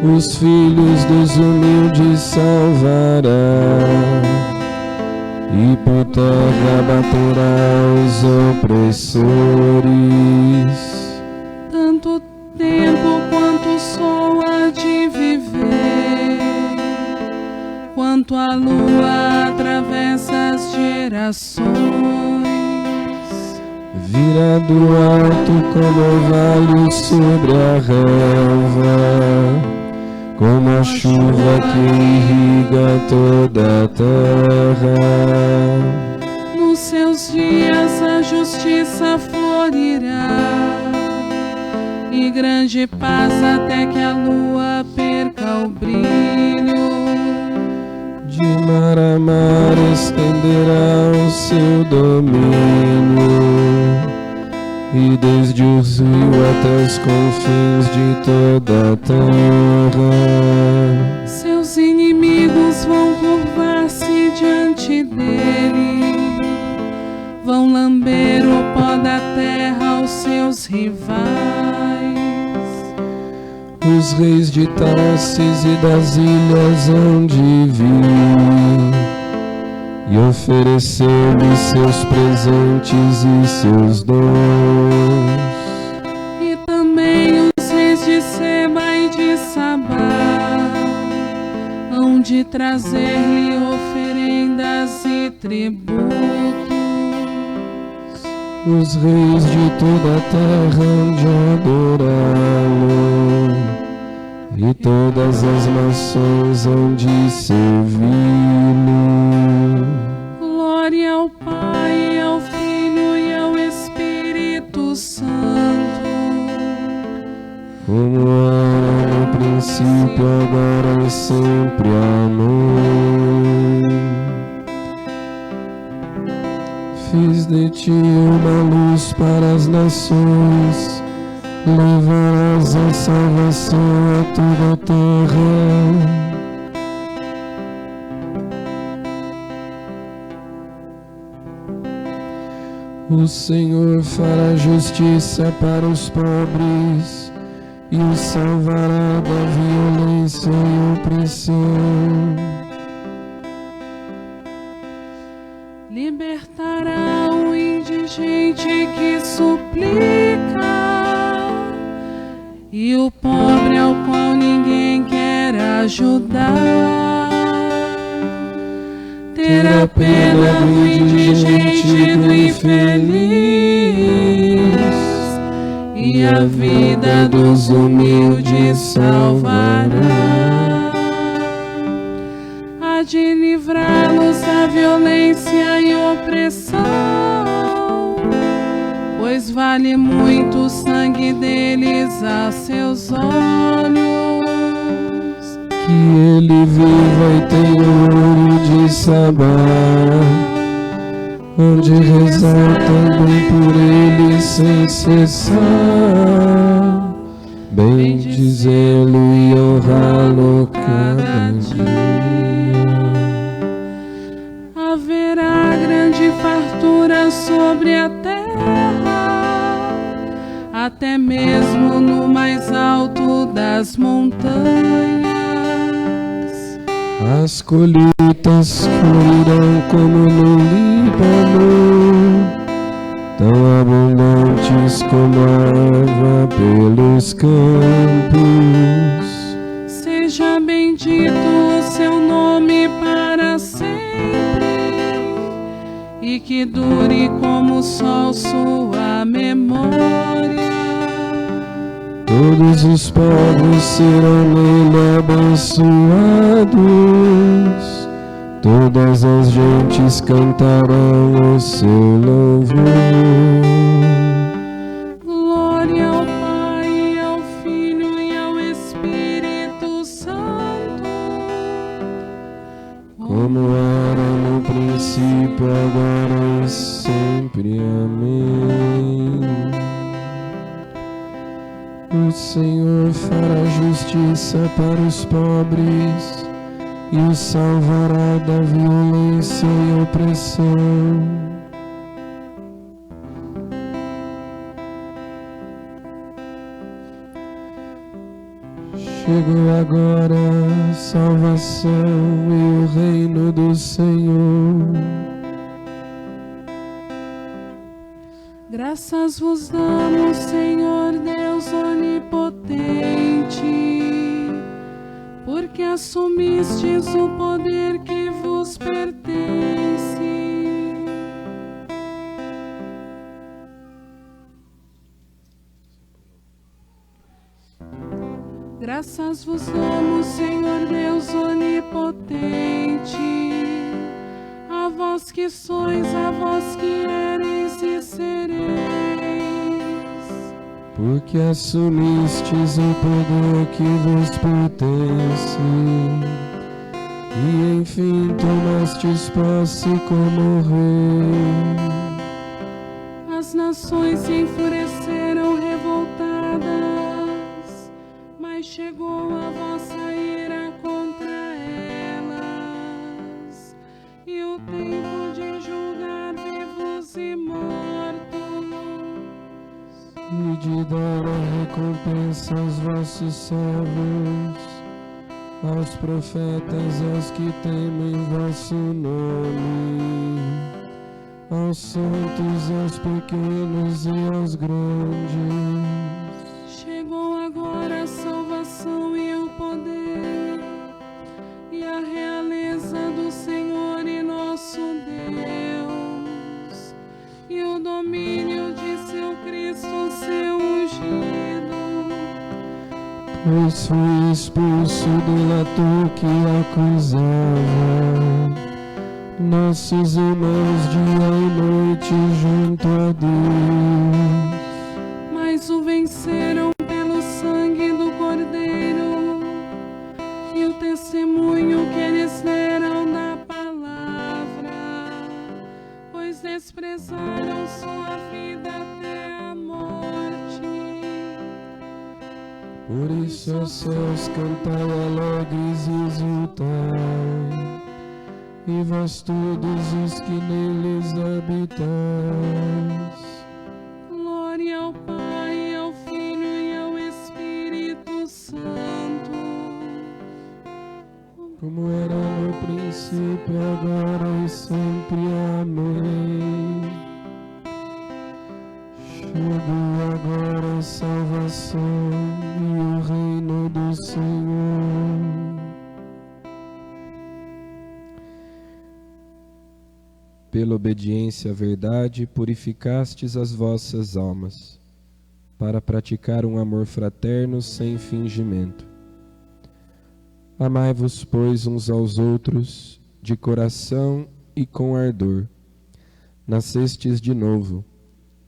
os filhos dos humildes salvará, e por terra baterá os opressores. Tanto tempo quanto o sol há de viver, quanto a lua atravessa as gerações. Virá do alto como orvalho sobre a relva, como a chuva que irriga toda a terra. Nos seus dias a justiça florirá, e grande paz até que a lua perca o brilho. De mar a mar estenderá o seu domínio, e desde os rios até os confins de toda a terra. Seus inimigos vão curvar-se diante dele, vão lamber o pó da terra aos seus rivais. Os reis de Tarsis e das ilhas hão de vir e oferecer-lhe seus presentes e seus dons. E também os reis de Seba e de Sabá hão de trazer-lhe oferendas e tributos. Os reis de toda a terra hão de adorá-lo, e todas as nações hão de servi-lo. Glória ao Pai, ao Filho e ao Espírito Santo, como era no princípio, agora e sempre. Amém. Fiz de ti uma luz para as nações, levarás a salvação a toda a terra. O Senhor fará justiça para os pobres e os salvará da violência e opressão. libertará o indigente que suplica e o pobre ao qual ninguém quer ajudar. Terá pena do indigente e do infeliz, e a vida dos humildes salvará. Há de livrá-los da violência e opressão, pois vale muito o sangue deles a seus olhos. Que ele viva e tenha o ouro de Sabá, onde rezar também por ele sem cessar, bendizê-lo e honrá-lo cada dia. Haverá grande fartura sobre a terra, até mesmo no mais alto das montanhas. As colheitas florirão como no Líbano, tão abundantes como a erva pelos campos. Seja bendito o seu nome para sempre, e que dure como o sol sua memória. Todos os povos serão nele abençoados, todas as gentes cantarão o seu louvor. Glória ao Pai, ao Filho e ao Espírito Santo, Como era no princípio, agora e sempre. Amém. O Senhor fará justiça para os pobres e os salvará da violência e opressão. Chegou agora a salvação e o reino do Senhor. Graças vos damos, Senhor Deus onipotente, porque assumistes o poder que vos pertence. Graças vos damos, Senhor Deus onipotente, a vós que sois, a vós que eres e sereis. Porque assumistes o poder que vos pertence, e enfim tomastes posse como rei. As nações se enfureceram revoltadas, mas chegou a vossa ira contra elas, e o tempo de julgar vivos e mortos, E de dar a recompensa aos vossos servos, aos profetas, aos que temem vosso nome, aos santos, aos pequenos e aos grandes. chegou agora a salvação e o poder, e a realeza do Senhor e nosso Deus, e o domínio de seu Cristo, seu ungido. Pois fui expulso do ator que acusava nossos irmãos dia e noite junto a Deus. Mas o venceram pelo sangue do Cordeiro e o testemunho que eles deram da palavra, pois desprezaram sua vida até a morte. Por isso, ó céus, cantai alegres e exultai, e vós todos os que neles habitais. Glória ao Pai, ao Filho e ao Espírito Santo, Como era no princípio, agora e sempre. Amém. Chegou agora a salvação e o reino do Senhor. Pela obediência à verdade, purificastes as vossas almas, para praticar um amor fraterno sem fingimento. Amai-vos, pois, uns aos outros, de coração e com ardor. Nascestes de novo,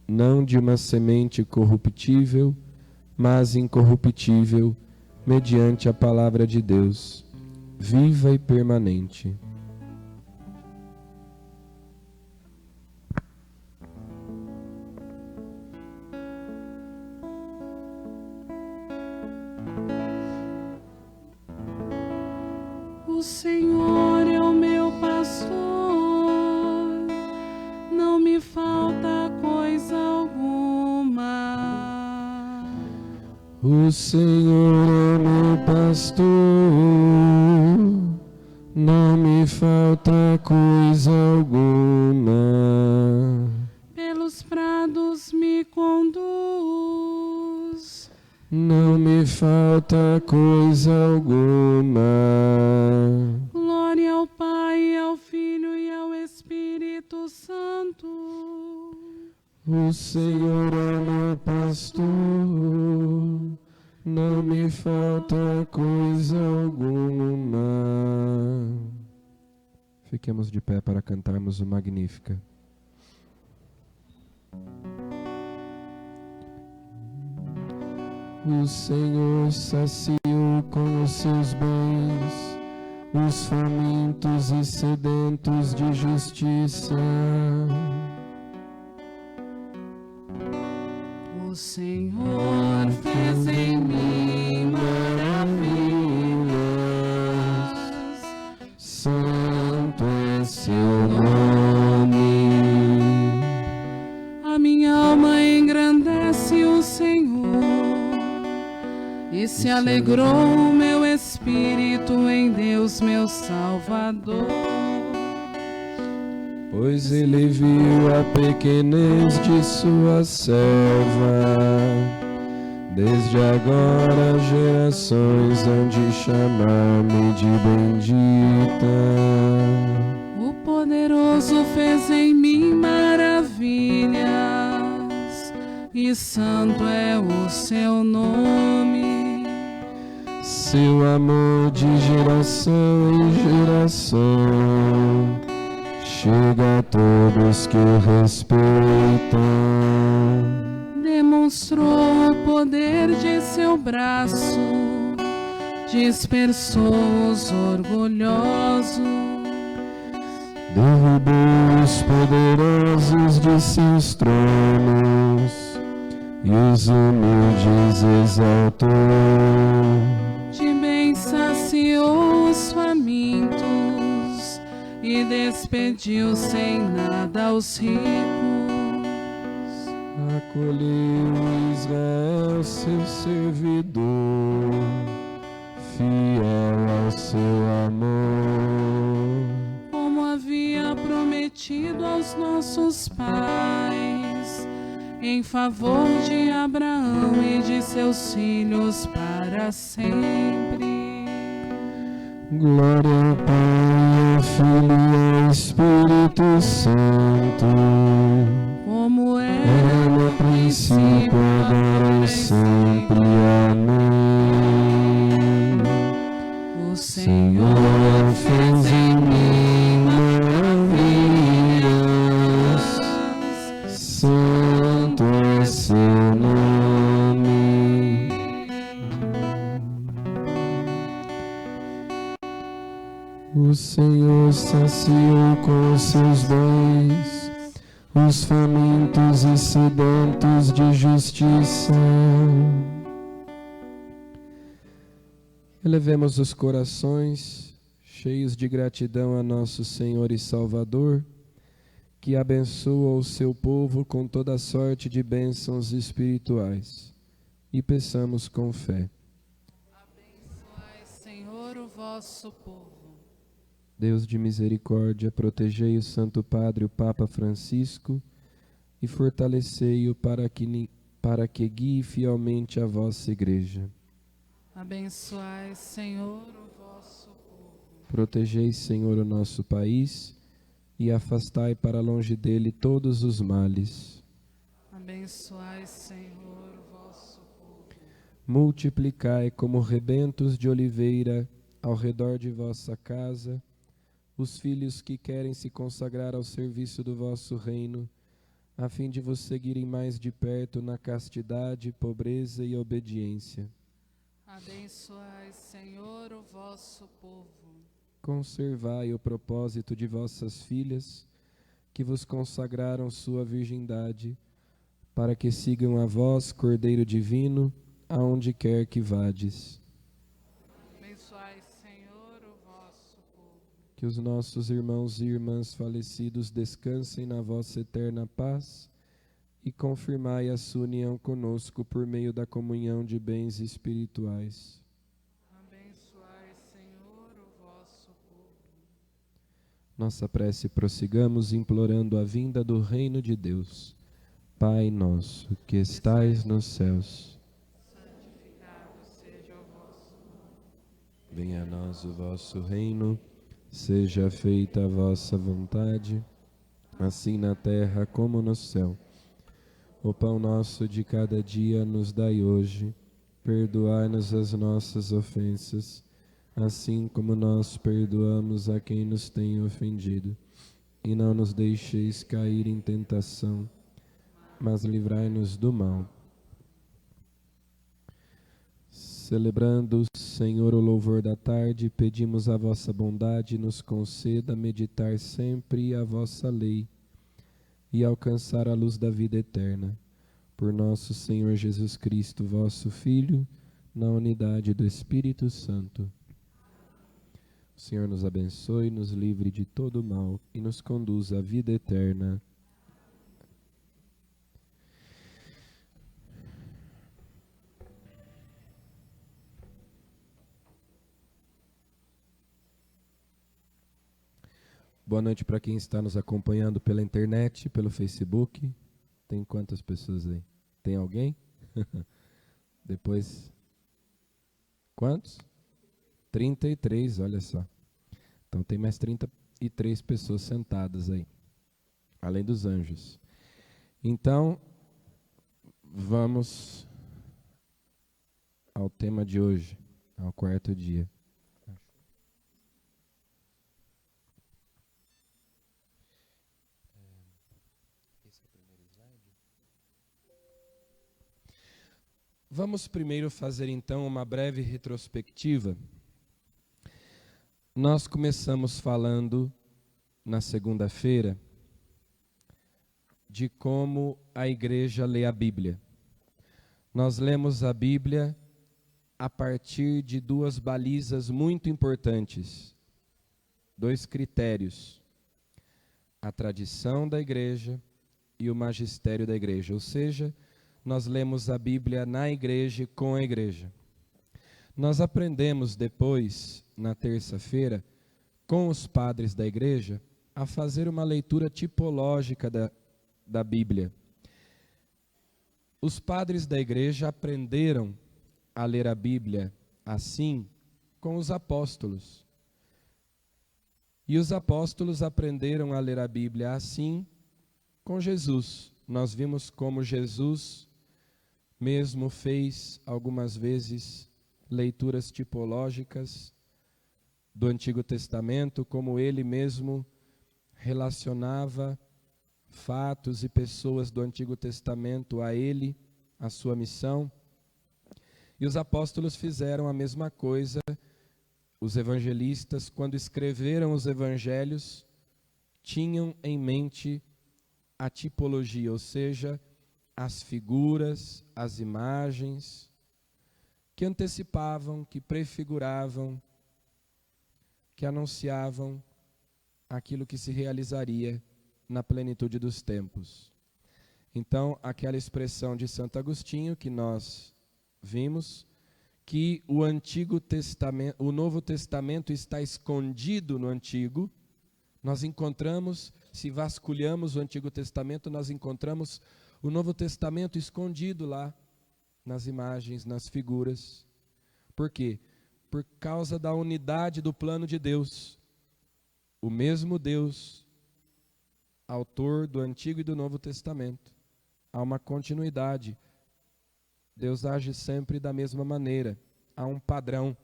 não de uma semente corruptível, mas incorruptível, mediante a palavra de Deus, viva e permanente. o Senhor é o meu pastor, não me falta coisa alguma. O Senhor é meu pastor, não me falta coisa alguma. Pelos prados me conduz, Não me falta coisa alguma. glória ao Pai, ao Filho e ao Espírito Santo. O Senhor é meu pastor, não me falta coisa alguma. Fiquemos de pé para cantarmos o Magnífica. O Senhor saciou com os seus bens os famintos e sedentos de justiça. O Senhor fez em mim maravilhas, Santo é seu nome. a minha alma engrandece o Senhor, e se alegrou Salvador. Pois ele viu a pequenez de sua serva. Desde agora gerações hão de chamar-me de bendita. O poderoso fez em mim maravilhas, e santo é o seu nome. Seu amor de geração em geração chega a todos que o respeitam. Demonstrou o poder de seu braço, dispersou os orgulhosos. Derrubou os poderosos de seus tronos e os humildes exaltou. De bem saciou os famintos e despediu sem nada os ricos. Acolheu Israel, seu servidor, fiel ao seu amor. Como havia prometido aos nossos pais, em favor de Abraão e de seus filhos para sempre. Glória ao Pai, ao Filho e ao Espírito Santo, Como era no princípio, agora e sempre. Amém. o Senhor fez em mim maravilhas, santo é seu nome. O Senhor saciou com os seus bens os famintos e sedentos de justiça. Elevemos os corações, cheios de gratidão a nosso Senhor e Salvador, que abençoa o seu povo com toda sorte de bênçãos espirituais, e peçamos com fé. Abençoai, Senhor, o vosso povo. Deus de misericórdia, protegei o Santo Padre, o Papa Francisco, e fortalecei-o para que guie fielmente a vossa Igreja. Abençoai, Senhor, o vosso povo. Protegei, Senhor, o nosso país, e afastai para longe dele todos os males. Abençoai, Senhor, o vosso povo. Multiplicai como rebentos de oliveira ao redor de vossa casa os filhos que querem se consagrar ao serviço do vosso reino, a fim de vos seguirem mais de perto na castidade, pobreza e obediência. Abençoai, Senhor, o vosso povo. Conservai o propósito de vossas filhas, que vos consagraram sua virgindade, para que sigam a vós, Cordeiro Divino, aonde quer que vades. Abençoai, Senhor, o vosso povo. Que os nossos irmãos e irmãs falecidos descansem na vossa eterna paz e confirmai a sua união conosco por meio da comunhão de bens espirituais. Abençoai, Senhor, o vosso povo. Nossa prece prossigamos implorando a vinda do reino de Deus. Pai nosso, que estais nos céus, Santificado seja o vosso nome. venha a nós o vosso reino, seja feita a vossa vontade, assim na terra como no céu. O pão nosso de cada dia nos dai hoje, perdoai-nos as nossas ofensas, assim como nós perdoamos a quem nos tem ofendido. E não nos deixeis cair em tentação, mas livrai-nos do mal. Celebrando, Senhor, o louvor da tarde, pedimos a vossa bondade, nos conceda meditar sempre a vossa lei e alcançar a luz da vida eterna. Por nosso Senhor Jesus Cristo, vosso Filho, na unidade do Espírito Santo. O Senhor nos abençoe, nos livre de todo mal e nos conduza à vida eterna. Boa noite para quem está nos acompanhando pela internet, pelo Facebook. Tem quantas pessoas aí? Tem alguém? Depois, quantos? 33, olha só. Então tem mais 33 pessoas sentadas aí, além dos anjos. Então, vamos ao tema de hoje, ao quarto dia. Vamos primeiro fazer então uma breve retrospectiva. Nós começamos falando na segunda-feira de como a igreja lê a Bíblia. Nós lemos a Bíblia a partir de duas balizas muito importantes, dois critérios: a tradição da igreja e o magistério da igreja, ou seja, nós lemos a Bíblia na igreja e com a igreja. Nós aprendemos depois, na terça-feira, com os padres da igreja, a fazer uma leitura tipológica da Bíblia. Os padres da igreja aprenderam a ler a Bíblia assim com os apóstolos. E os apóstolos aprenderam a ler a Bíblia assim com Jesus. Nós vimos como Jesus mesmo fez algumas vezes leituras tipológicas do Antigo Testamento, como ele mesmo relacionava fatos e pessoas do Antigo Testamento a ele, a sua missão. E os apóstolos fizeram a mesma coisa. Os evangelistas, quando escreveram os evangelhos, tinham em mente a tipologia, ou seja, as figuras, as imagens que antecipavam, que prefiguravam, que anunciavam aquilo que se realizaria na plenitude dos tempos. Então, aquela expressão de Santo Agostinho que nós vimos, que o Antigo Testamento, o Novo Testamento está escondido no Antigo, nós encontramos, se vasculhamos o Antigo Testamento, nós encontramos o Novo Testamento escondido lá, nas imagens, nas figuras. Por quê? Por causa da unidade do plano de Deus. O mesmo Deus, autor do Antigo e do Novo Testamento. Há uma continuidade. Deus age sempre da mesma maneira. Há um padrão.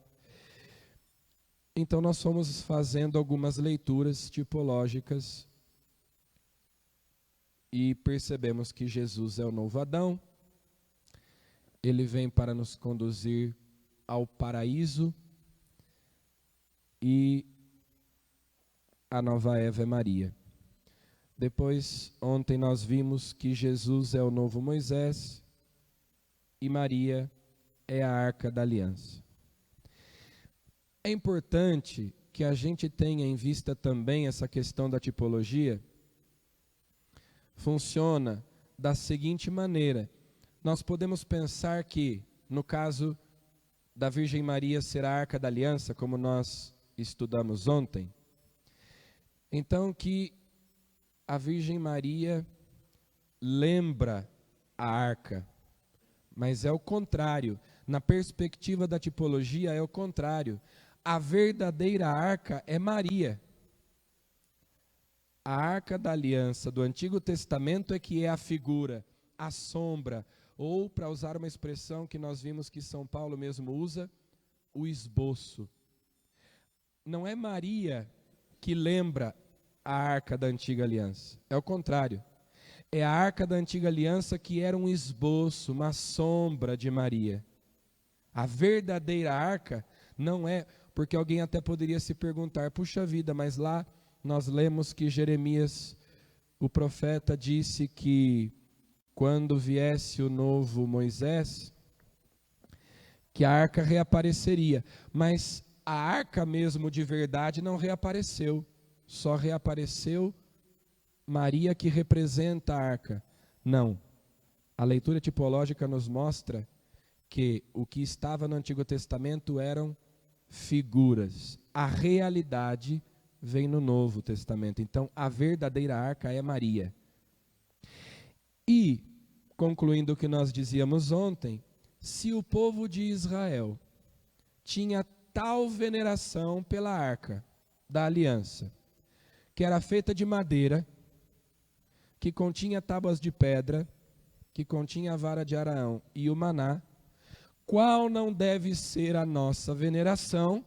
Então nós fomos fazendo algumas leituras tipológicas e percebemos que Jesus é o novo Adão. Ele vem para nos conduzir ao paraíso e a nova Eva é Maria. Depois, ontem nós vimos que Jesus é o novo Moisés e Maria é a Arca da Aliança. É importante que a gente tenha em vista também essa questão da tipologia. Funciona da seguinte maneira: nós podemos pensar que, no caso da Virgem Maria ser a Arca da Aliança, como nós estudamos ontem, então que a Virgem Maria lembra a arca, mas é o contrário. Na perspectiva da tipologia é o contrário. A verdadeira arca é Maria. A Arca da Aliança do Antigo Testamento é que é a figura, a sombra, ou, para usar uma expressão que nós vimos que São Paulo mesmo usa, o esboço. Não é Maria que lembra a Arca da Antiga Aliança, é o contrário. É a Arca da Antiga Aliança que era um esboço, uma sombra de Maria. A verdadeira arca não é, porque alguém até poderia se perguntar, puxa vida, mas lá nós lemos que Jeremias, o profeta, disse que quando viesse o novo Moisés, que a arca reapareceria. Mas a arca mesmo de verdade não reapareceu. Só reapareceu Maria, que representa a arca. Não. A leitura tipológica nos mostra que o que estava no Antigo Testamento eram figuras. A realidade vem no Novo Testamento. Então, a verdadeira arca é Maria. E, concluindo o que nós dizíamos ontem, se o povo de Israel tinha tal veneração pela arca da aliança, que era feita de madeira, que continha tábuas de pedra, que continha a vara de Araão e o maná, qual não deve ser a nossa veneração,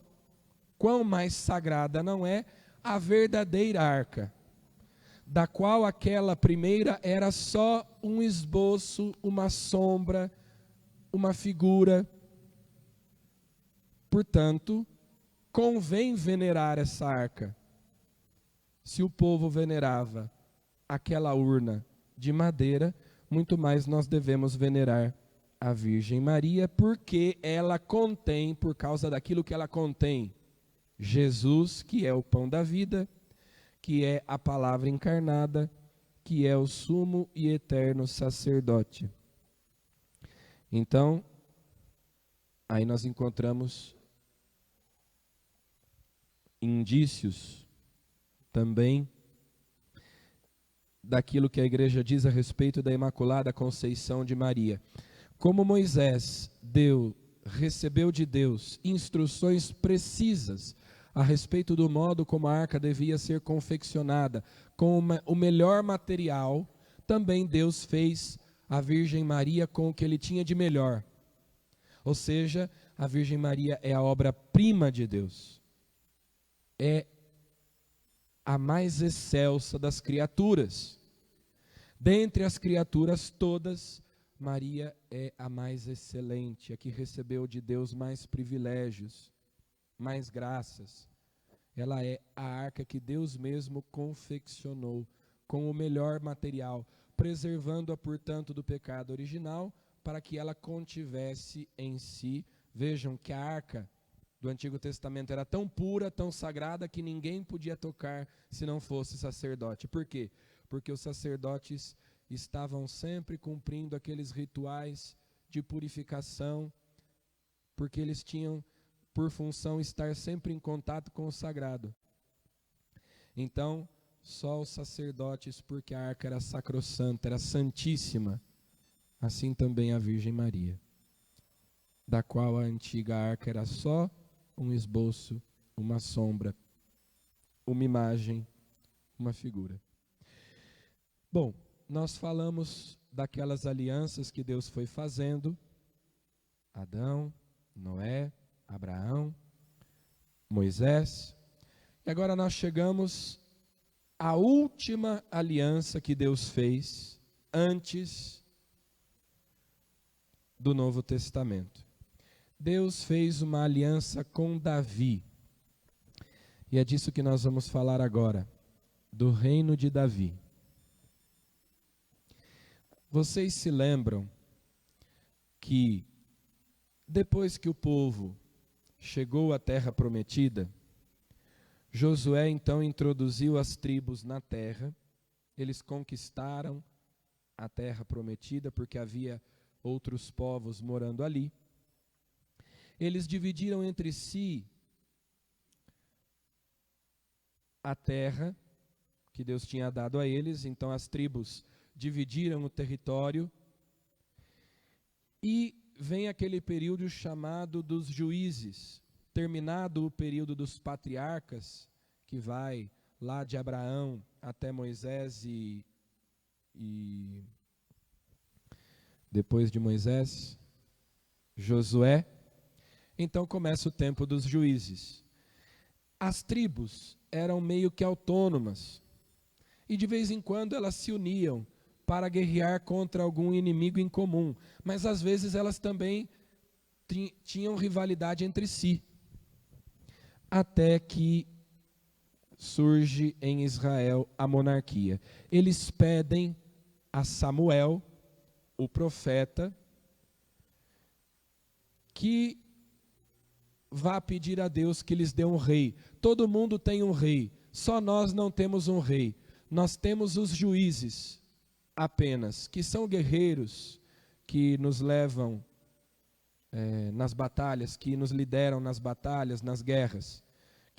quão mais sagrada não é a verdadeira arca, da qual aquela primeira era só um esboço, uma sombra, uma figura. Portanto, convém venerar essa arca. Se o povo venerava aquela urna de madeira, muito mais nós devemos venerar a Virgem Maria, porque ela contém, por causa daquilo que ela contém, Jesus, que é o pão da vida, que é a palavra encarnada, que é o sumo e eterno sacerdote. Então, aí nós encontramos indícios também daquilo que a igreja diz a respeito da Imaculada Conceição de Maria. Como Moisés recebeu de Deus instruções precisas a respeito do modo como a arca devia ser confeccionada, com o melhor material, também Deus fez a Virgem Maria com o que ele tinha de melhor. Ou seja, a Virgem Maria é a obra-prima de Deus. É a mais excelsa das criaturas. Dentre as criaturas todas, Maria é a mais excelente, a que recebeu de Deus mais privilégios, mais graças. Ela é a arca que Deus mesmo confeccionou com o melhor material, preservando-a, portanto, do pecado original, para que ela contivesse em si. Vejam que a arca do Antigo Testamento era tão pura, tão sagrada, que ninguém podia tocar se não fosse sacerdote. Por quê? Porque os sacerdotes estavam sempre cumprindo aqueles rituais de purificação, porque eles tinham por função estar sempre em contato com o sagrado. Então, só os sacerdotes, porque a arca era sacrossanta, era santíssima, assim também a Virgem Maria, da qual a antiga arca era só um esboço, uma sombra, uma imagem, uma figura. Bom, nós falamos daquelas alianças que Deus foi fazendo, Adão, Noé, Abraão, Moisés, e agora nós chegamos à última aliança que Deus fez antes do Novo Testamento. Deus fez uma aliança com Davi, e é disso que nós vamos falar agora, do reino de Davi. Vocês se lembram que depois que o povo chegou à terra prometida, Josué então introduziu as tribos na terra, eles conquistaram a terra prometida porque havia outros povos morando ali. Eles dividiram entre si a terra que Deus tinha dado a eles, então as tribos dividiram o território, e vem aquele período chamado dos juízes. Terminado o período dos patriarcas, que vai lá de Abraão até Moisés e depois de Moisés, Josué, então começa o tempo dos juízes. As tribos eram meio que autônomas, e de vez em quando elas se uniam para guerrear contra algum inimigo em comum, mas às vezes elas também tinham rivalidade entre si, até que surge em Israel a monarquia. Eles pedem a Samuel, o profeta, que vá pedir a Deus que lhes dê um rei. Todo mundo tem um rei, só nós não temos um rei. Nós temos os juízes apenas, que são guerreiros, que nos levam nas batalhas, que nos lideram nas batalhas, nas guerras,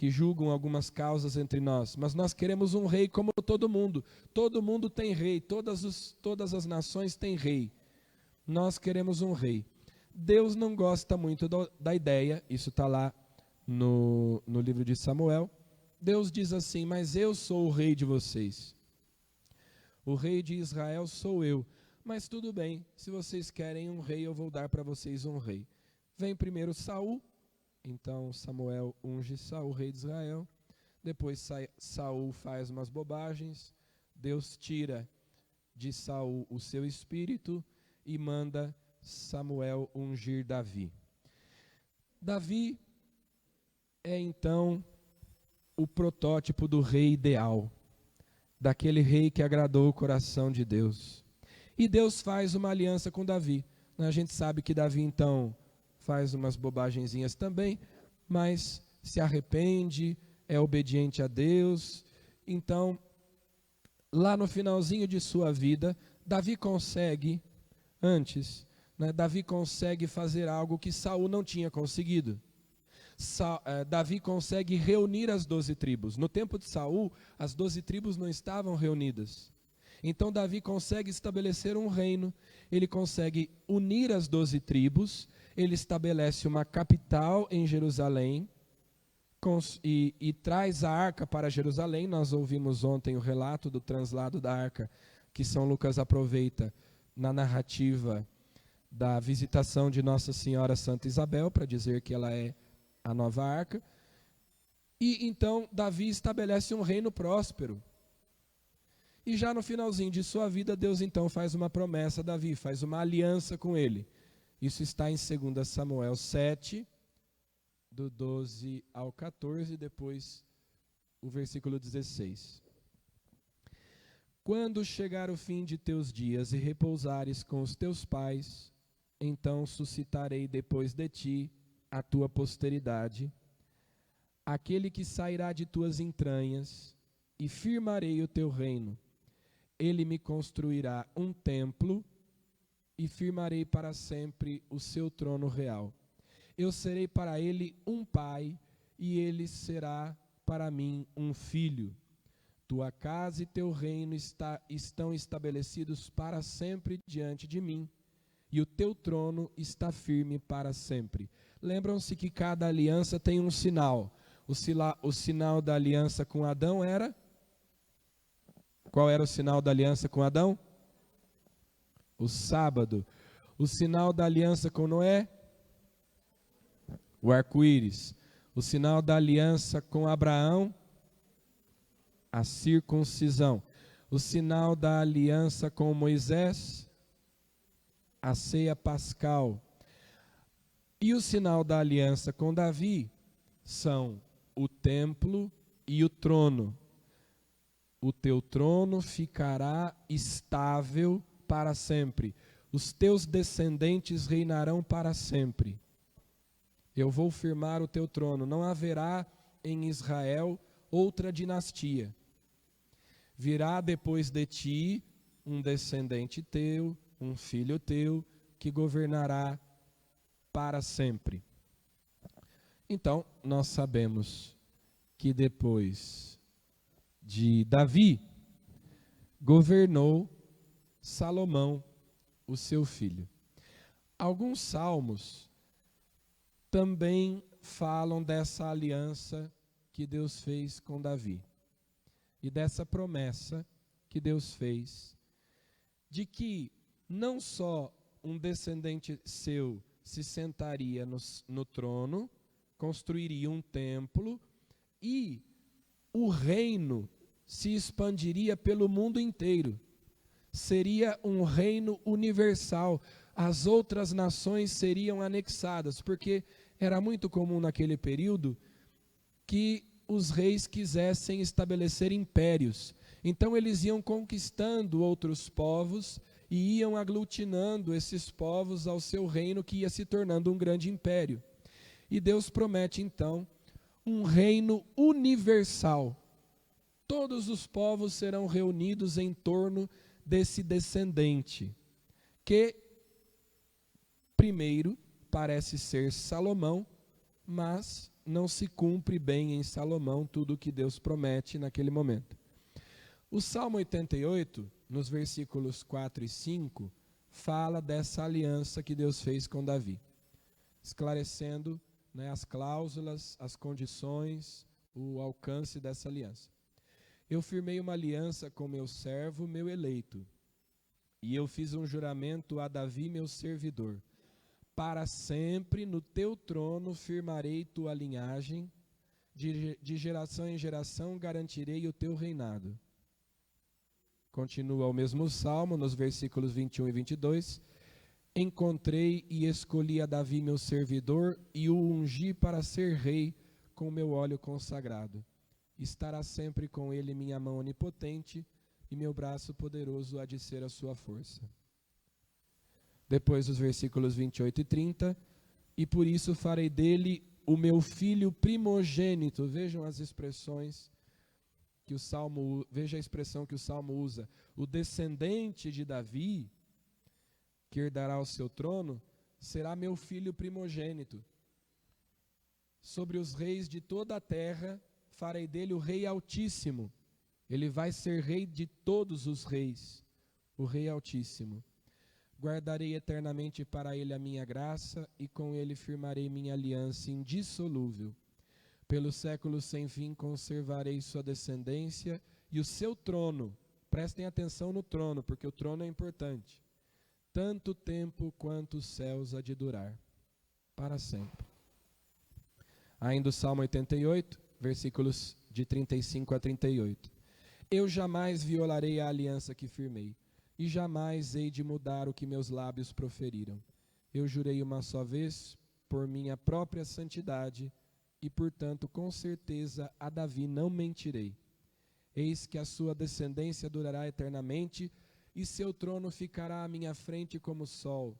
que julgam algumas causas entre nós, mas nós queremos um rei como todo mundo. Todo mundo tem rei, todas as nações têm rei. Nós queremos um rei. Deus não gosta muito da ideia, isso está lá no livro de Samuel. Deus diz assim: mas eu sou o rei de vocês. O rei de Israel sou eu. Mas tudo bem, se vocês querem um rei, eu vou dar para vocês um rei. Vem primeiro Saul, então Samuel unge Saul, rei de Israel. Depois Saul faz umas bobagens, Deus tira de Saul o seu espírito e manda Samuel ungir Davi. Davi é então o protótipo do rei ideal, daquele rei que agradou o coração de Deus. E Deus faz uma aliança com Davi. A gente sabe que Davi então faz umas bobagenzinhas também, mas se arrepende, é obediente a Deus. Então, lá no finalzinho de sua vida, Davi consegue, Davi consegue fazer algo que Saul não tinha conseguido. Davi consegue reunir as 12 tribos. No tempo de Saul, as 12 tribos não estavam reunidas. Então Davi consegue estabelecer um reino, ele consegue unir as 12 tribos, ele estabelece uma capital em Jerusalém e traz a arca para Jerusalém. Nós ouvimos ontem o relato do translado da arca, que São Lucas aproveita na narrativa da visitação de Nossa Senhora Santa Isabel, para dizer que ela é a nova arca. E então Davi estabelece um reino próspero. E já no finalzinho de sua vida, Deus então faz uma promessa a Davi, faz uma aliança com ele. Isso está em 2 Samuel 7, do 12 ao 14, depois o versículo 16. Quando chegar o fim de teus dias e repousares com os teus pais, então suscitarei depois de ti a tua posteridade, aquele que sairá de tuas entranhas, e firmarei o teu reino. Ele me construirá um templo e firmarei para sempre o seu trono real. Eu serei para ele um pai e ele será para mim um filho. Tua casa e teu reino estão estabelecidos para sempre diante de mim, e o teu trono está firme para sempre. Lembram-se que cada aliança tem um sinal. O sinal da aliança com Adão era... Qual era o sinal da aliança com Adão? O sábado. O sinal da aliança com Noé? O arco-íris. O sinal da aliança com Abraão? A circuncisão. O sinal da aliança com Moisés? A ceia pascal. E o sinal da aliança com Davi são o templo e o trono. O teu trono ficará estável para sempre. Os teus descendentes reinarão para sempre. Eu vou firmar o teu trono. Não haverá em Israel outra dinastia. Virá depois de ti um descendente teu, um filho teu, que governará para sempre. Então, nós sabemos que depois de Davi, governou Salomão, o seu filho. Alguns salmos também falam dessa aliança que Deus fez com Davi e dessa promessa que Deus fez de que não só um descendente seu se sentaria no trono, construiria um templo e o reino se expandiria pelo mundo inteiro. Seria um reino universal. As outras nações seriam anexadas, porque era muito comum naquele período que os reis quisessem estabelecer impérios. Então eles iam conquistando outros povos e iam aglutinando esses povos ao seu reino, que ia se tornando um grande império. E Deus promete então um reino universal. Todos os povos serão reunidos em torno desse descendente, que primeiro parece ser Salomão, mas não se cumpre bem em Salomão tudo o que Deus promete naquele momento. O Salmo 88, nos versículos 4 e 5, fala dessa aliança que Deus fez com Davi, esclarecendo, as cláusulas, as condições, o alcance dessa aliança. Eu firmei uma aliança com meu servo, meu eleito, e eu fiz um juramento a Davi, meu servidor. Para sempre no teu trono firmarei tua linhagem, de geração em geração garantirei o teu reinado. Continua o mesmo salmo, nos versículos 21 e 22. Encontrei e escolhi a Davi, meu servidor, e o ungi para ser rei com meu óleo consagrado. Estará sempre com ele minha mão onipotente, e meu braço poderoso há de ser a sua força. Depois os versículos 28 e 30. E por isso farei dele o meu filho primogênito. Vejam as expressões que o Salmo, veja a expressão que o Salmo usa. O descendente de Davi, que herdará o seu trono, será meu filho primogênito. Sobre os reis de toda a terra, farei dele o rei altíssimo. Ele vai ser rei de todos os reis, o rei altíssimo. Guardarei eternamente para ele a minha graça, e com ele firmarei minha aliança indissolúvel. Pelos séculos sem fim conservarei sua descendência e o seu trono. Prestem atenção no trono, porque o trono é importante. Tanto tempo quanto os céus há de durar, para sempre. Ainda o Salmo 88, versículos de 35 a 38. Eu jamais violarei a aliança que firmei, e jamais hei de mudar o que meus lábios proferiram. Eu jurei uma só vez, por minha própria santidade, e portanto, com certeza, a Davi não mentirei. Eis que a sua descendência durará eternamente, e seu trono ficará à minha frente como o sol,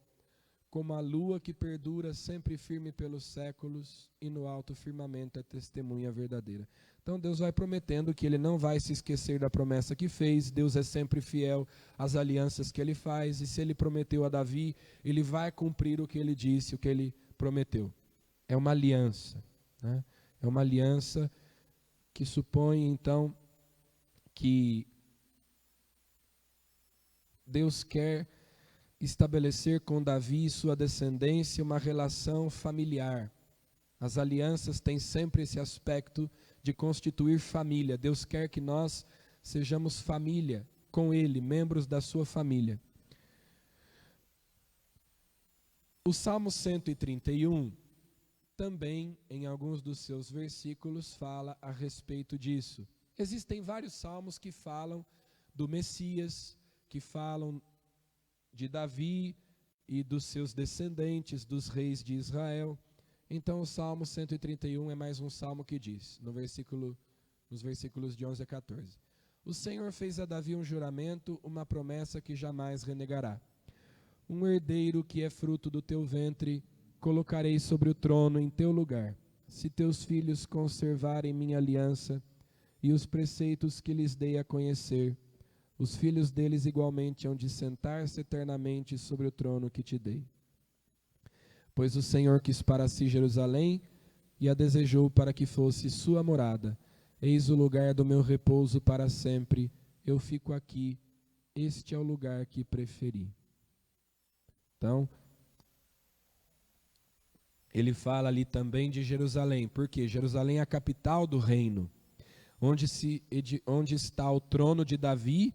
como a lua que perdura sempre firme pelos séculos, e no alto firmamento é testemunha verdadeira. Então Deus vai prometendo que ele não vai se esquecer da promessa que fez. Deus é sempre fiel às alianças que ele faz, e se ele prometeu a Davi, ele vai cumprir o que ele disse, o que ele prometeu. É uma aliança, né? É uma aliança que supõe então que Deus quer estabelecer com Davi e sua descendência uma relação familiar. As alianças têm sempre esse aspecto de constituir família. Deus quer que nós sejamos família com Ele, membros da sua família. O Salmo 131 também, em alguns dos seus versículos, fala a respeito disso. Existem vários salmos que falam do Messias, que falam de Davi e dos seus descendentes, dos reis de Israel. Então o Salmo 131 é mais um salmo que diz, nos versículos de 11 a 14. O Senhor fez a Davi um juramento, uma promessa que jamais renegará. Um herdeiro que é fruto do teu ventre, colocarei sobre o trono em teu lugar. Se teus filhos conservarem minha aliança e os preceitos que lhes dei a conhecer, os filhos deles igualmente hão de sentar-se eternamente sobre o trono que te dei. Pois o Senhor quis para si Jerusalém e a desejou para que fosse sua morada. Eis o lugar do meu repouso para sempre. Eu fico aqui. Este é o lugar que preferi. Então, ele fala ali também de Jerusalém. Porque Jerusalém é a capital do reino, onde está o trono de Davi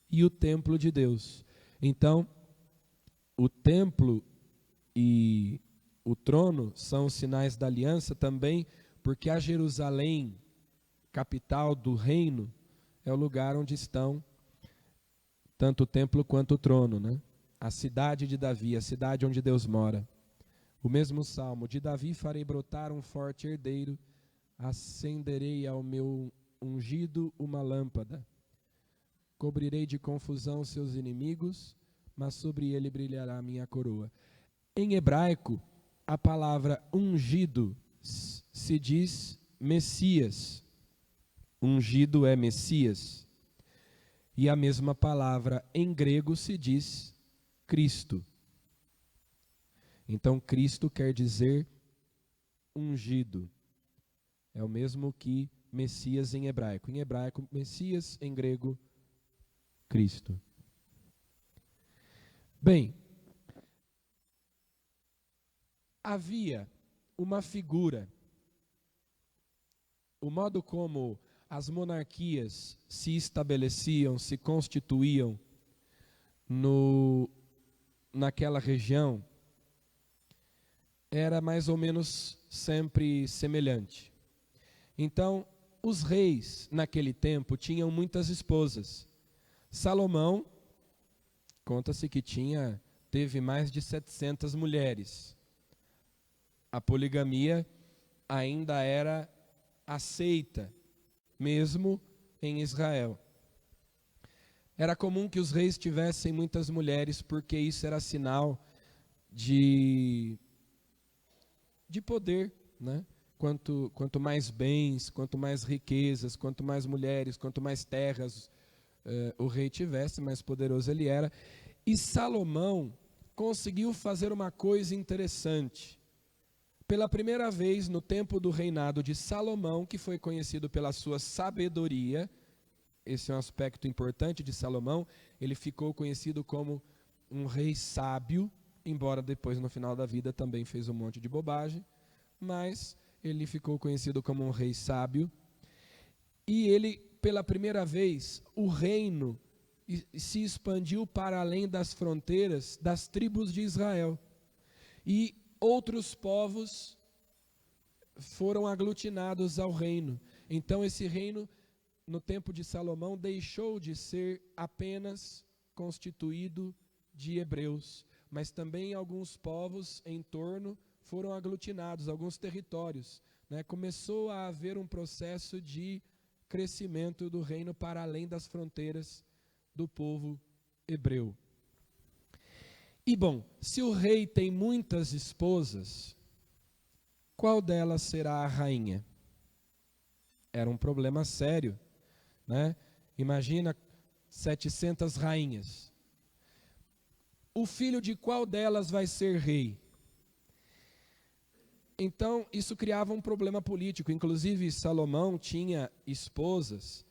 e o templo de Deus. Então, o templo e o trono são os sinais da aliança também, porque a Jerusalém, capital do reino, é o lugar onde estão tanto o templo quanto o trono, né? A cidade de Davi, a cidade onde Deus mora. O mesmo salmo, de Davi farei brotar um forte herdeiro, acenderei ao meu ungido uma lâmpada. Cobrirei de confusão seus inimigos, mas sobre ele brilhará a minha coroa. Em hebraico, a palavra ungido se diz Messias. Ungido é Messias. E a mesma palavra em grego se diz Cristo. Então, Cristo quer dizer ungido. É o mesmo que Messias em hebraico. Em hebraico, Messias, em grego, Cristo. Bem, havia uma figura, o modo como as monarquias se estabeleciam, se constituíam naquela região, era mais ou menos sempre semelhante. Então, os reis naquele tempo tinham muitas esposas. Salomão, conta-se que teve mais de 700 mulheres. A poligamia ainda era aceita, mesmo em Israel. Era comum que os reis tivessem muitas mulheres, porque isso era sinal de poder, né? Quanto mais bens, quanto mais riquezas, quanto mais mulheres, quanto mais terras o rei tivesse, mais poderoso ele era. E Salomão conseguiu fazer uma coisa interessante. Pela primeira vez no tempo do reinado de Salomão, que foi conhecido pela sua sabedoria, esse é um aspecto importante de Salomão, ele ficou conhecido como um rei sábio, embora depois no final da vida também fez um monte de bobagem, mas ele ficou conhecido como um rei sábio. E ele, pela primeira vez, o reino se expandiu para além das fronteiras das tribos de Israel. E outros povos foram aglutinados ao reino. Então esse reino, no tempo de Salomão, deixou de ser apenas constituído de hebreus, mas também alguns povos em torno foram aglutinados, alguns territórios, né? Começou a haver um processo de crescimento do reino para além das fronteiras do povo hebreu. E bom, se o rei tem muitas esposas, qual delas será a rainha? Era um problema sério, né? Imagina 700 rainhas. O filho de qual delas vai ser rei? Então, isso criava um problema político. Inclusive, Salomão tinha esposas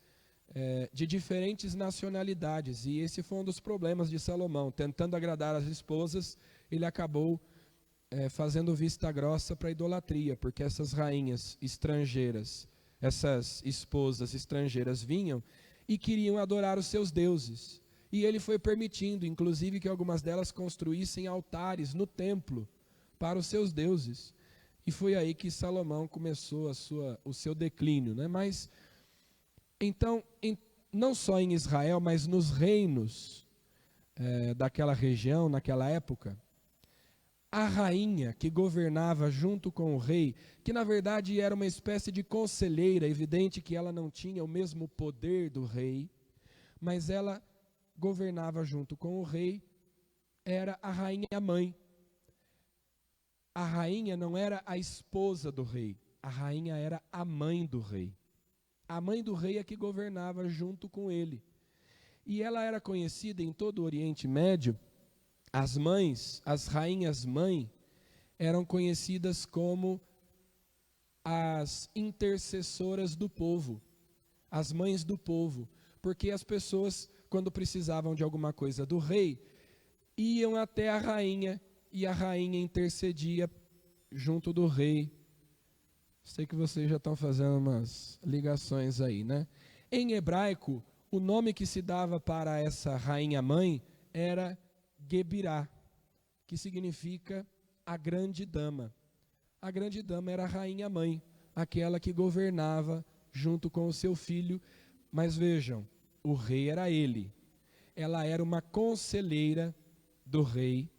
de diferentes nacionalidades. E esse foi um dos problemas de Salomão. Tentando agradar as esposas, ele acabou fazendo vista grossa para a idolatria, porque essas rainhas estrangeiras, essas esposas estrangeiras vinham e queriam adorar os seus deuses. E ele foi permitindo, inclusive, que algumas delas construíssem altares no templo para os seus deuses. E foi aí que Salomão começou o seu declínio, né? Mas, então, não só em Israel, mas nos reinos daquela região, naquela época, a rainha que governava junto com o rei, que na verdade era uma espécie de conselheira, evidente que ela não tinha o mesmo poder do rei, mas ela governava junto com o rei, era a rainha mãe. A rainha não era a esposa do rei, a rainha era a mãe do rei. A mãe do rei é que governava junto com ele. E ela era conhecida em todo o Oriente Médio, as mães, as rainhas mãe, eram conhecidas como as intercessoras do povo, as mães do povo, porque as pessoas, quando precisavam de alguma coisa do rei, iam até a rainha, e a rainha intercedia junto do rei. Sei que vocês já estão fazendo umas ligações aí, né? Em hebraico, o nome que se dava para essa rainha mãe era Gebirá, que significa a grande dama. A grande dama era a rainha mãe, aquela que governava junto com o seu filho. Mas vejam, o rei era ele. Ela era uma conselheira do rei.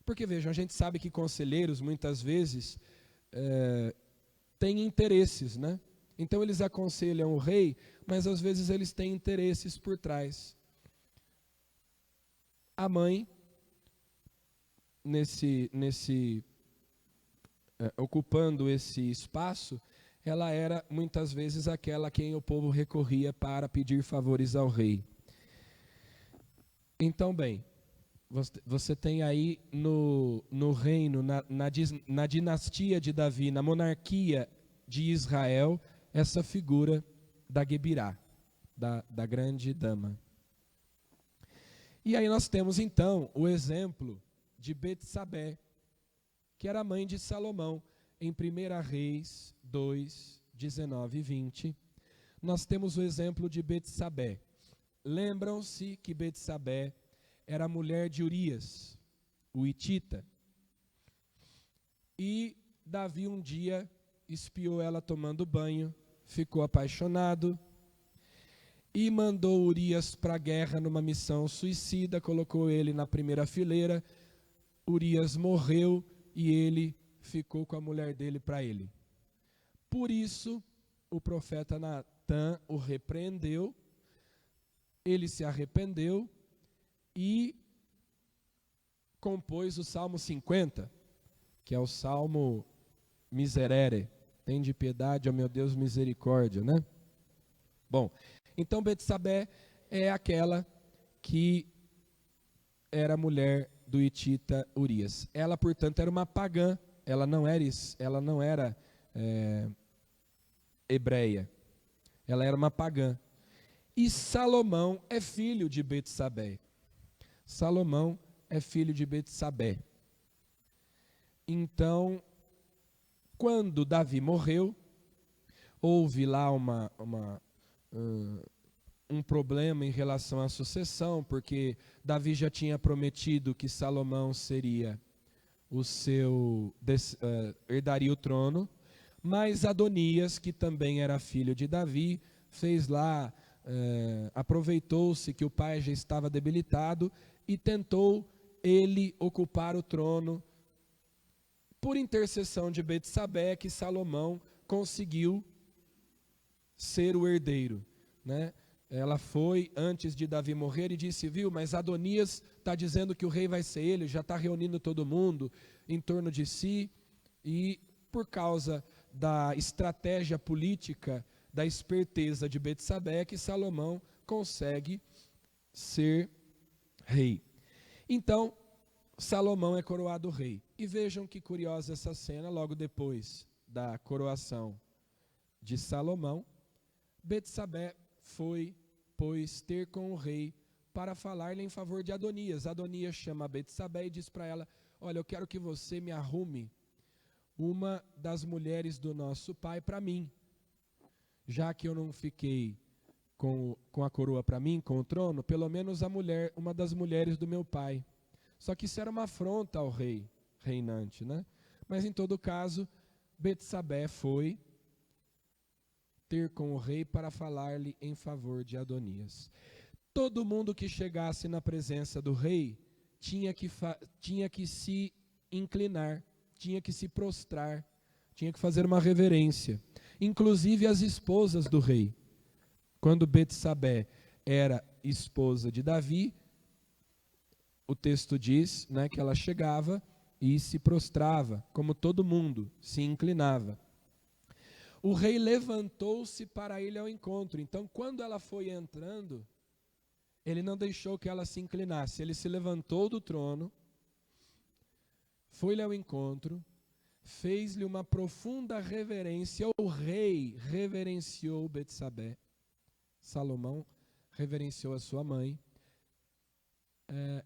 Porque vejam, a gente sabe que conselheiros muitas vezes têm interesses, né? Então eles aconselham o rei, mas às vezes eles têm interesses por trás. A mãe, ocupando esse espaço, ela era muitas vezes aquela a quem o povo recorria para pedir favores ao rei. Então, bem, você tem aí no reino, na dinastia de Davi, na monarquia de Israel essa figura da Gebirá, da grande dama. E aí nós temos então o exemplo de Betsabé, que era mãe de Salomão. Em 1 Reis 2, 19 e 20, nós temos o exemplo de Betsabé. Lembram-se que Betsabé era mulher de Urias, o hitita. E Davi um dia espiou ela tomando banho, ficou apaixonado e mandou Urias para a guerra numa missão suicida, colocou ele na primeira fileira. Urias morreu e ele ficou com a mulher dele para ele. Por isso, o profeta Natã o repreendeu, ele se arrependeu e compôs o Salmo 50, que é o Salmo Miserere. Tende piedade, ó meu Deus, misericórdia, né? Bom, então Betsabé é aquela que era mulher do hitita Urias. Ela, portanto, era uma pagã, ela não era hebreia, ela era uma pagã. E Salomão é filho de Betsabé. Salomão é filho de Betsabé. Então, quando Davi morreu, houve lá um problema em relação à sucessão, porque Davi já tinha prometido que Salomão seria herdaria o trono, mas Adonias, que também era filho de Davi, fez lá, aproveitou-se que o pai já estava debilitado e tentou ele ocupar o trono. Por intercessão de Betsabé, que Salomão conseguiu ser o herdeiro, né? Ela foi antes de Davi morrer e disse, viu, mas Adonias está dizendo que o rei vai ser ele, já está reunindo todo mundo em torno de si, e por causa da estratégia política, da esperteza de Betsabé, que Salomão consegue ser rei. Então, Salomão é coroado rei. E vejam que curiosa essa cena, logo depois da coroação de Salomão, Betsabé foi, pois, ter com o rei para falar-lhe em favor de Adonias. Adonias chama Betsabé e diz para ela, olha, eu quero que você me arrume uma das mulheres do nosso pai para mim, já que eu não fiquei com a coroa para mim, com o trono, pelo menos uma das mulheres do meu pai. Só que isso era uma afronta ao rei reinante, né? Mas em todo caso, Betsabé foi ter com o rei para falar-lhe em favor de Adonias. Todo mundo que chegasse na presença do rei tinha que se inclinar, tinha que se prostrar, tinha que fazer uma reverência. Inclusive as esposas do rei. Quando Betsabé era esposa de Davi, o texto diz, né, que ela chegava e se prostrava, como todo mundo, se inclinava. O rei levantou-se para ir ao encontro. Então, quando ela foi entrando, ele não deixou que ela se inclinasse. Ele se levantou do trono, foi-lhe ao encontro, fez-lhe uma profunda reverência. O rei reverenciou Betsabé. Salomão reverenciou a sua mãe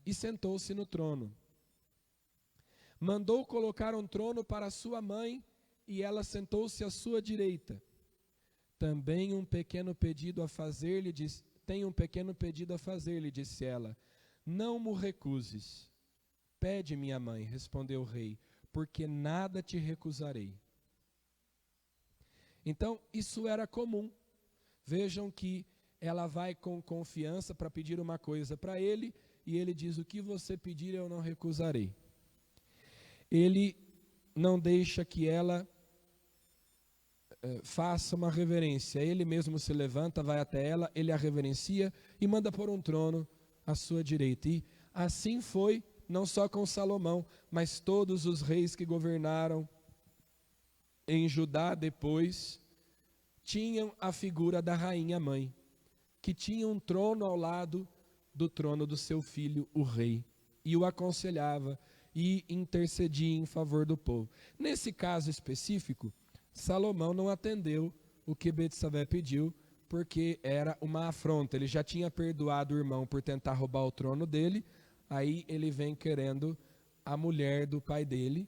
e sentou-se no trono. Mandou colocar um trono para sua mãe e ela sentou-se à sua direita. Tenho um pequeno pedido a fazer-lhe, disse ela. Não mo recuses. Pede, minha mãe, respondeu o rei, porque nada te recusarei. Então, isso era comum. Vejam que ela vai com confiança para pedir uma coisa para ele, e ele diz, o que você pedir eu não recusarei. Ele não deixa que ela faça uma reverência. Ele mesmo se levanta, vai até ela, ele a reverencia e manda pôr um trono à sua direita. E assim foi, não só com Salomão, mas todos os reis que governaram em Judá depois, tinham a figura da rainha mãe, que tinha um trono ao lado do trono do seu filho, o rei, e o aconselhava e intercedia em favor do povo. Nesse caso específico, Salomão não atendeu o que Betsabé pediu, porque era uma afronta. Ele já tinha perdoado o irmão por tentar roubar o trono dele, aí ele vem querendo a mulher do pai dele.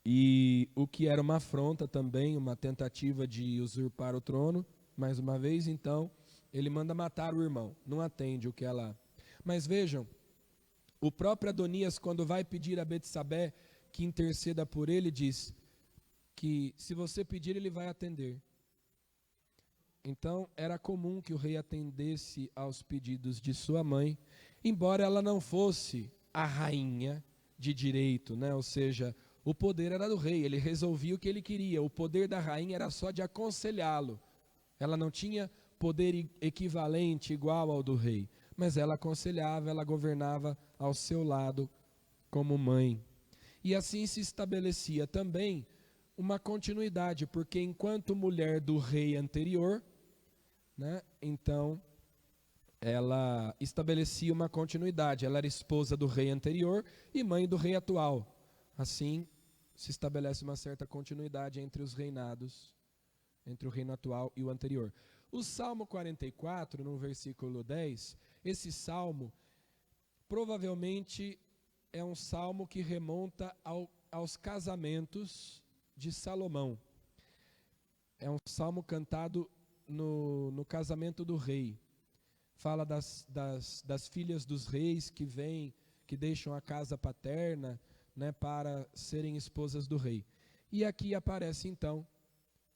E o que era uma afronta também, uma tentativa de usurpar o trono, mais uma vez, então, ele manda matar o irmão, não atende o que ela... Mas vejam, o próprio Adonias, quando vai pedir a Betsabé que interceda por ele, diz que se você pedir, ele vai atender. Então, era comum que o rei atendesse aos pedidos de sua mãe, embora ela não fosse a rainha de direito, né? Ou seja, o poder era do rei, ele resolvia o que ele queria. O poder da rainha era só de aconselhá-lo. Ela não tinha poder equivalente, igual ao do rei, mas ela aconselhava, ela governava ao seu lado como mãe. E assim se estabelecia também uma continuidade, porque enquanto mulher do rei anterior, né, então ela estabelecia uma continuidade. Ela era esposa do rei anterior e mãe do rei atual. Assim se estabelece uma certa continuidade entre os reinados, entre o reino atual e o anterior. O Salmo 44, no versículo 10, esse salmo provavelmente é um salmo que remonta aos casamentos de Salomão. É um salmo cantado no casamento do rei. Fala das filhas dos reis que vêm, que deixam a casa paterna, né, para serem esposas do rei. E aqui aparece então: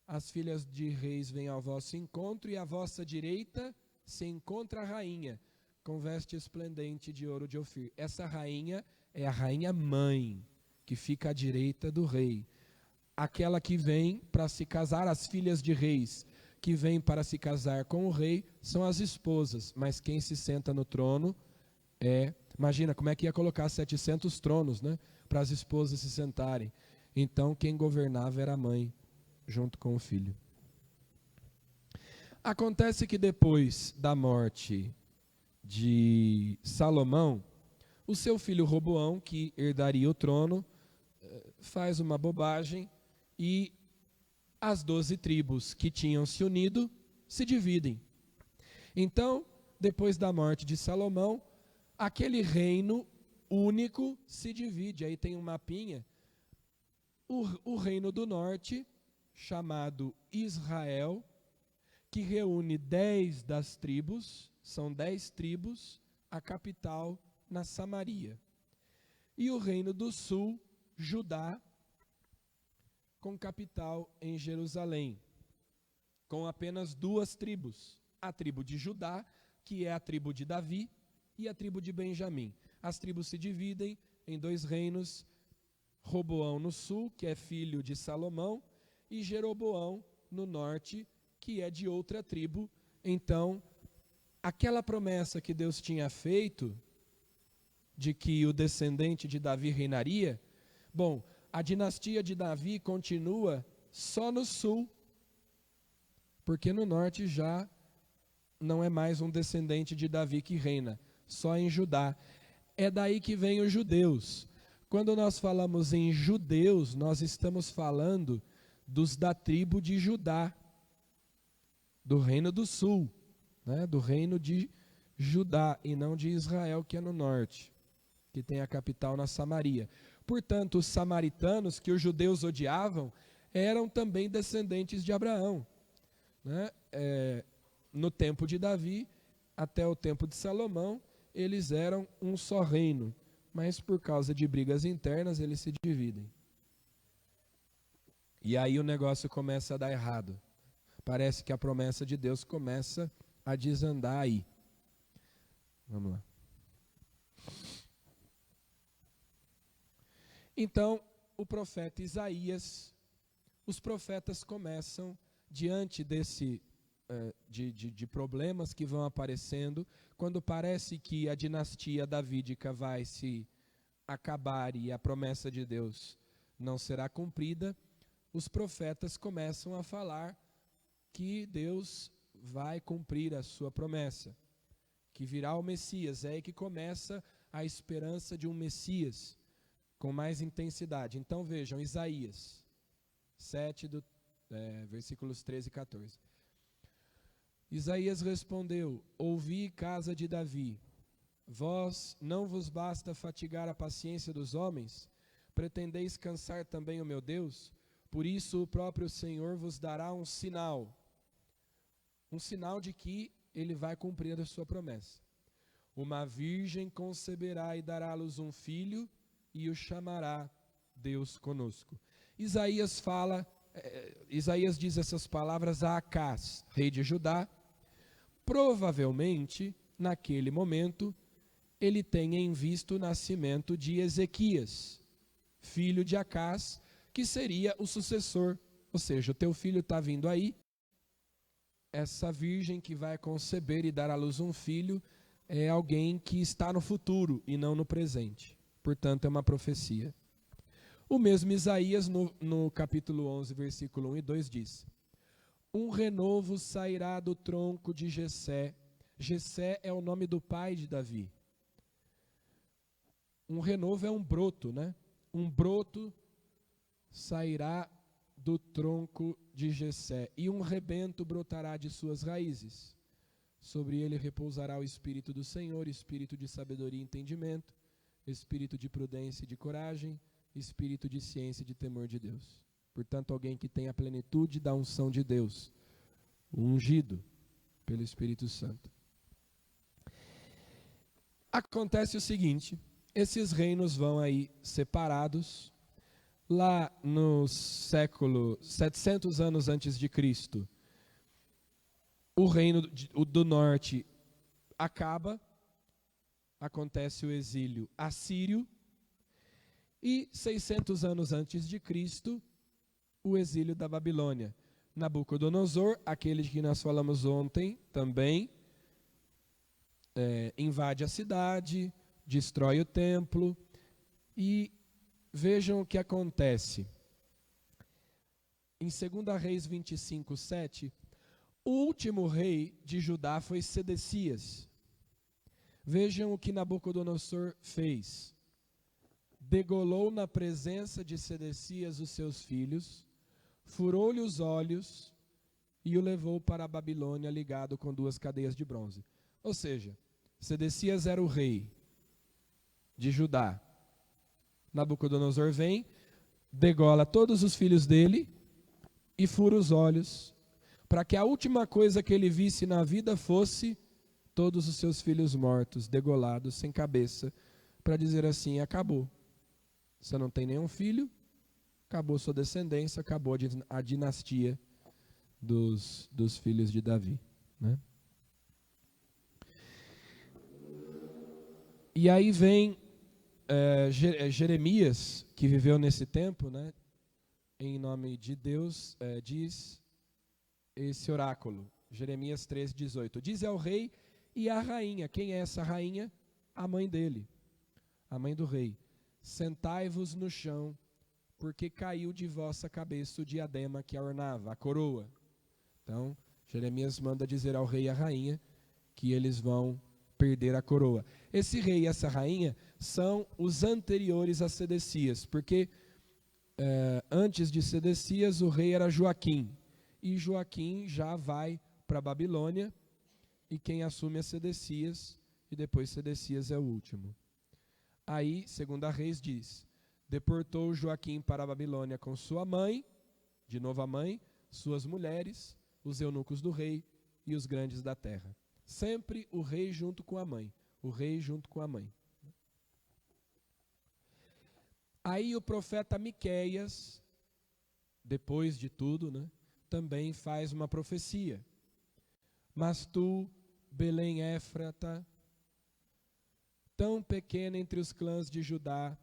as filhas de reis vêm ao vosso encontro, e à vossa direita se encontra a rainha, com veste esplendente de ouro de Ofir. Essa rainha é a rainha mãe, que fica à direita do rei. Aquela que vem para se casar, as filhas de reis que vêm para se casar com o rei, são as esposas, mas quem se senta no trono é... Imagina como é que ia colocar 700 tronos, né, para as esposas se sentarem. Então quem governava era a mãe, junto com o filho. Acontece que depois da morte de Salomão, o seu filho Roboão, que herdaria o trono, faz uma bobagem e as 12 tribos que tinham se unido se dividem. Então, depois da morte de Salomão, aquele reino único se divide. Aí tem um mapinha. O reino do norte, chamado Israel, que reúne 10 das tribos, são 10 tribos, a capital na Samaria. E o reino do sul, Judá, com capital em Jerusalém, com apenas 2 tribos, a tribo de Judá, que é a tribo de Davi, e a tribo de Benjamim. As tribos se dividem em 2 reinos: Roboão no sul, que é filho de Salomão, e Jeroboão no norte, que é de outra tribo. Então, aquela promessa que Deus tinha feito, de que o descendente de Davi reinaria, bom, a dinastia de Davi continua só no sul, porque no norte já não é mais um descendente de Davi que reina, só em Judá. É daí que vem os judeus. Quando nós falamos em judeus, nós estamos falando dos da tribo de Judá, do reino do sul, né? Do reino de Judá, e não de Israel, que é no norte, que tem a capital na Samaria. Portanto, os samaritanos, que os judeus odiavam, eram também descendentes de Abraão, né? No tempo de Davi, até o tempo de Salomão, eles eram um só reino, mas por causa de brigas internas, eles se dividem. E aí o negócio começa a dar errado. Parece que a promessa de Deus começa a desandar aí. Vamos lá. Então, o profeta Isaías, os profetas começam, diante de problemas que vão aparecendo, quando parece que a dinastia davídica vai se acabar e a promessa de Deus não será cumprida, os profetas começam a falar que Deus vai cumprir a sua promessa, que virá o Messias. É aí que começa a esperança de um Messias com mais intensidade. Então vejam, Isaías, 7, versículos 13 e 14. Isaías respondeu: ouvi, casa de Davi, vós não vos basta fatigar a paciência dos homens? Pretendeis cansar também o meu Deus? Por isso o próprio Senhor vos dará um sinal de que ele vai cumprir a sua promessa. Uma virgem conceberá e dará à luz um filho, e o chamará Deus conosco. Isaías diz essas palavras a Acás, rei de Judá. Provavelmente, naquele momento, ele tenha em vista o nascimento de Ezequias, filho de Acás, que seria o sucessor. Ou seja, o teu filho está vindo aí, essa virgem que vai conceber e dar à luz um filho é alguém que está no futuro e não no presente. Portanto, é uma profecia. O mesmo Isaías, no capítulo 11, versículo 1 e 2, diz: um renovo sairá do tronco de Jessé. Jessé é o nome do pai de Davi. Um renovo é um broto, né? Um broto sairá do tronco de Jessé, e um rebento brotará de suas raízes. Sobre ele repousará o Espírito do Senhor, Espírito de sabedoria e entendimento, Espírito de prudência e de coragem, Espírito de ciência e de temor de Deus. Portanto, alguém que tem a plenitude da unção de Deus, ungido pelo Espírito Santo. Acontece o seguinte: esses reinos vão aí separados. Lá no século 700 anos antes de Cristo, o reino do norte acaba, acontece o exílio assírio, e 600 anos antes de Cristo, o exílio da Babilônia. Nabucodonosor, aquele de que nós falamos ontem, também invade a cidade, destrói o templo, e vejam o que acontece. Em 2 Reis 25, 7, o último rei de Judá foi Sedecias. Vejam o que Nabucodonosor fez. Degolou na presença de Sedecias os seus filhos, furou-lhe os olhos e o levou para a Babilônia ligado com 2 cadeias de bronze. Ou seja, Sedecias era o rei de Judá. Nabucodonosor vem, degola todos os filhos dele e fura os olhos, para que a última coisa que ele visse na vida fosse todos os seus filhos mortos, degolados, sem cabeça, para dizer assim: acabou. Você não tem nenhum filho, acabou sua descendência, acabou a dinastia dos filhos de Davi, né? E aí vem Jeremias, que viveu nesse tempo, né, em nome de Deus, diz esse oráculo, Jeremias 13:18. Diz ao rei e à rainha. Quem é essa rainha? A mãe dele, a mãe do rei. Sentai-vos no chão, porque caiu de vossa cabeça o diadema que a ornava, a coroa. Então, Jeremias manda dizer ao rei e à rainha que eles vão perder a coroa. Esse rei e essa rainha são os anteriores a Sedecias, porque antes de Sedecias o rei era Joaquim, e Joaquim já vai para a Babilônia, e quem assume é Sedecias, e depois Sedecias é o último. Aí, 2 Reis diz: deportou Joaquim para a Babilônia com sua mãe, de novo a mãe, suas mulheres, os eunucos do rei e os grandes da terra. Sempre o rei junto com a mãe, o rei junto com a mãe. Aí o profeta Miqueias, depois de tudo, né, também faz uma profecia. Mas tu, Belém Éfrata, tão pequena entre os clãs de Judá,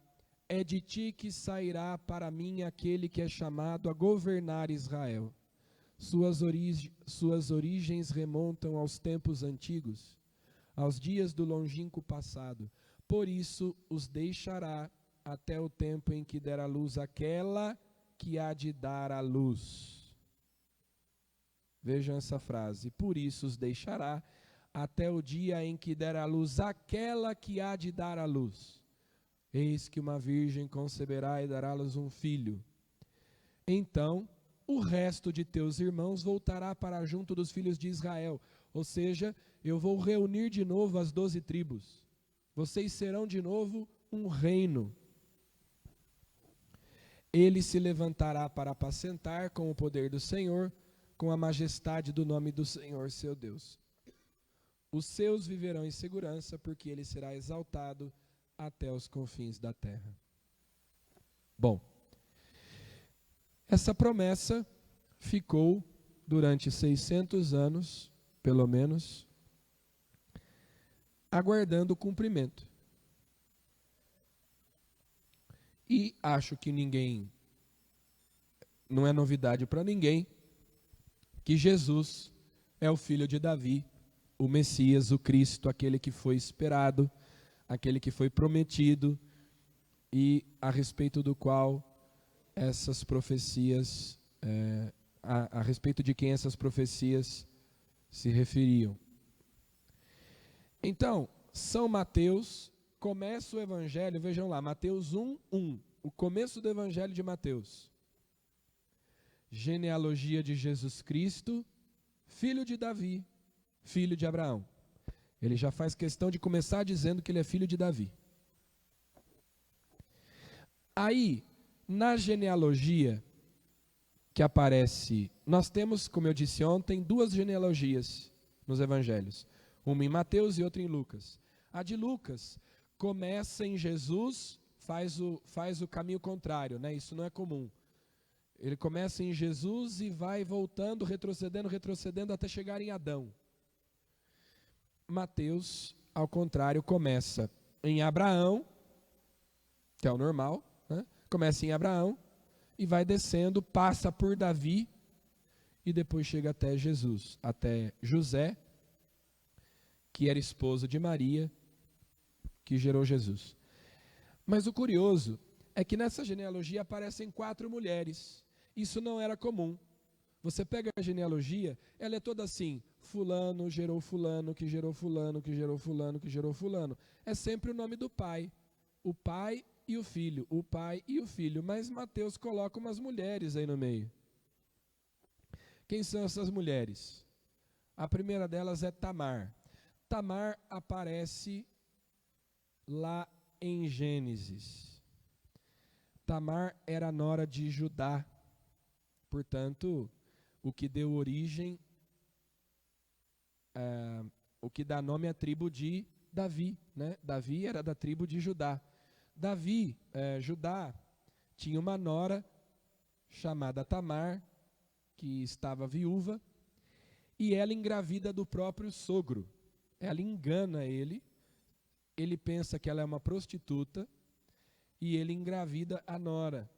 é de ti que sairá para mim aquele que é chamado a governar Israel. Suas origens remontam aos tempos antigos, aos dias do longínquo passado. Por isso os deixará até o tempo em que der à luz aquela que há de dar à luz. Vejam essa frase: por isso os deixará até o dia em que der à luz aquela que há de dar à luz. Eis que uma virgem conceberá e dará à luz um filho, então o resto de teus irmãos voltará para junto dos filhos de Israel. Ou seja, eu vou reunir de novo as 12 tribos. Vocês serão de novo um reino. Ele se levantará para apacentar com o poder do Senhor, com a majestade do nome do Senhor seu Deus. Os seus viverão em segurança, porque ele será exaltado até os confins da terra. Bom, essa promessa ficou durante 600 anos, pelo menos, aguardando o cumprimento. E acho que não é novidade para ninguém, que Jesus é o filho de Davi, o Messias, o Cristo, aquele que foi esperado, aquele que foi prometido e a respeito do qual essas profecias, a respeito de quem essas profecias se referiam. Então, São Mateus começa o evangelho, vejam lá, Mateus 1:1, o começo do evangelho de Mateus. Genealogia de Jesus Cristo, filho de Davi, filho de Abraão. Ele já faz questão de começar dizendo que ele é filho de Davi. Aí, na genealogia que aparece, nós temos, como eu disse ontem, 2 genealogias nos evangelhos. Uma em Mateus e outra em Lucas. A de Lucas começa em Jesus, faz o caminho contrário, né? Isso não é comum. Ele começa em Jesus e vai voltando, retrocedendo até chegar em Adão. Mateus, ao contrário, começa em Abraão, que é o normal, né? Começa em Abraão e vai descendo, passa por Davi e depois chega até Jesus, até José, que era esposo de Maria, que gerou Jesus. Mas o curioso é que nessa genealogia aparecem 4 mulheres. Isso não era comum. Você pega a genealogia, ela é toda assim: fulano gerou fulano, que gerou fulano, que gerou fulano, que gerou fulano. É sempre o nome do pai. O pai e o filho, o pai e o filho. Mas Mateus coloca umas mulheres aí no meio. Quem são essas mulheres? A primeira delas é Tamar. Tamar aparece lá em Gênesis. Tamar era nora de Judá. Portanto, o que deu origem, o que dá nome à tribo de Davi, né? Davi era da tribo de Judá. Judá tinha uma nora chamada Tamar, que estava viúva, e ela engravida do próprio sogro. Ela engana ele pensa que ela é uma prostituta, e ele engravida a nora.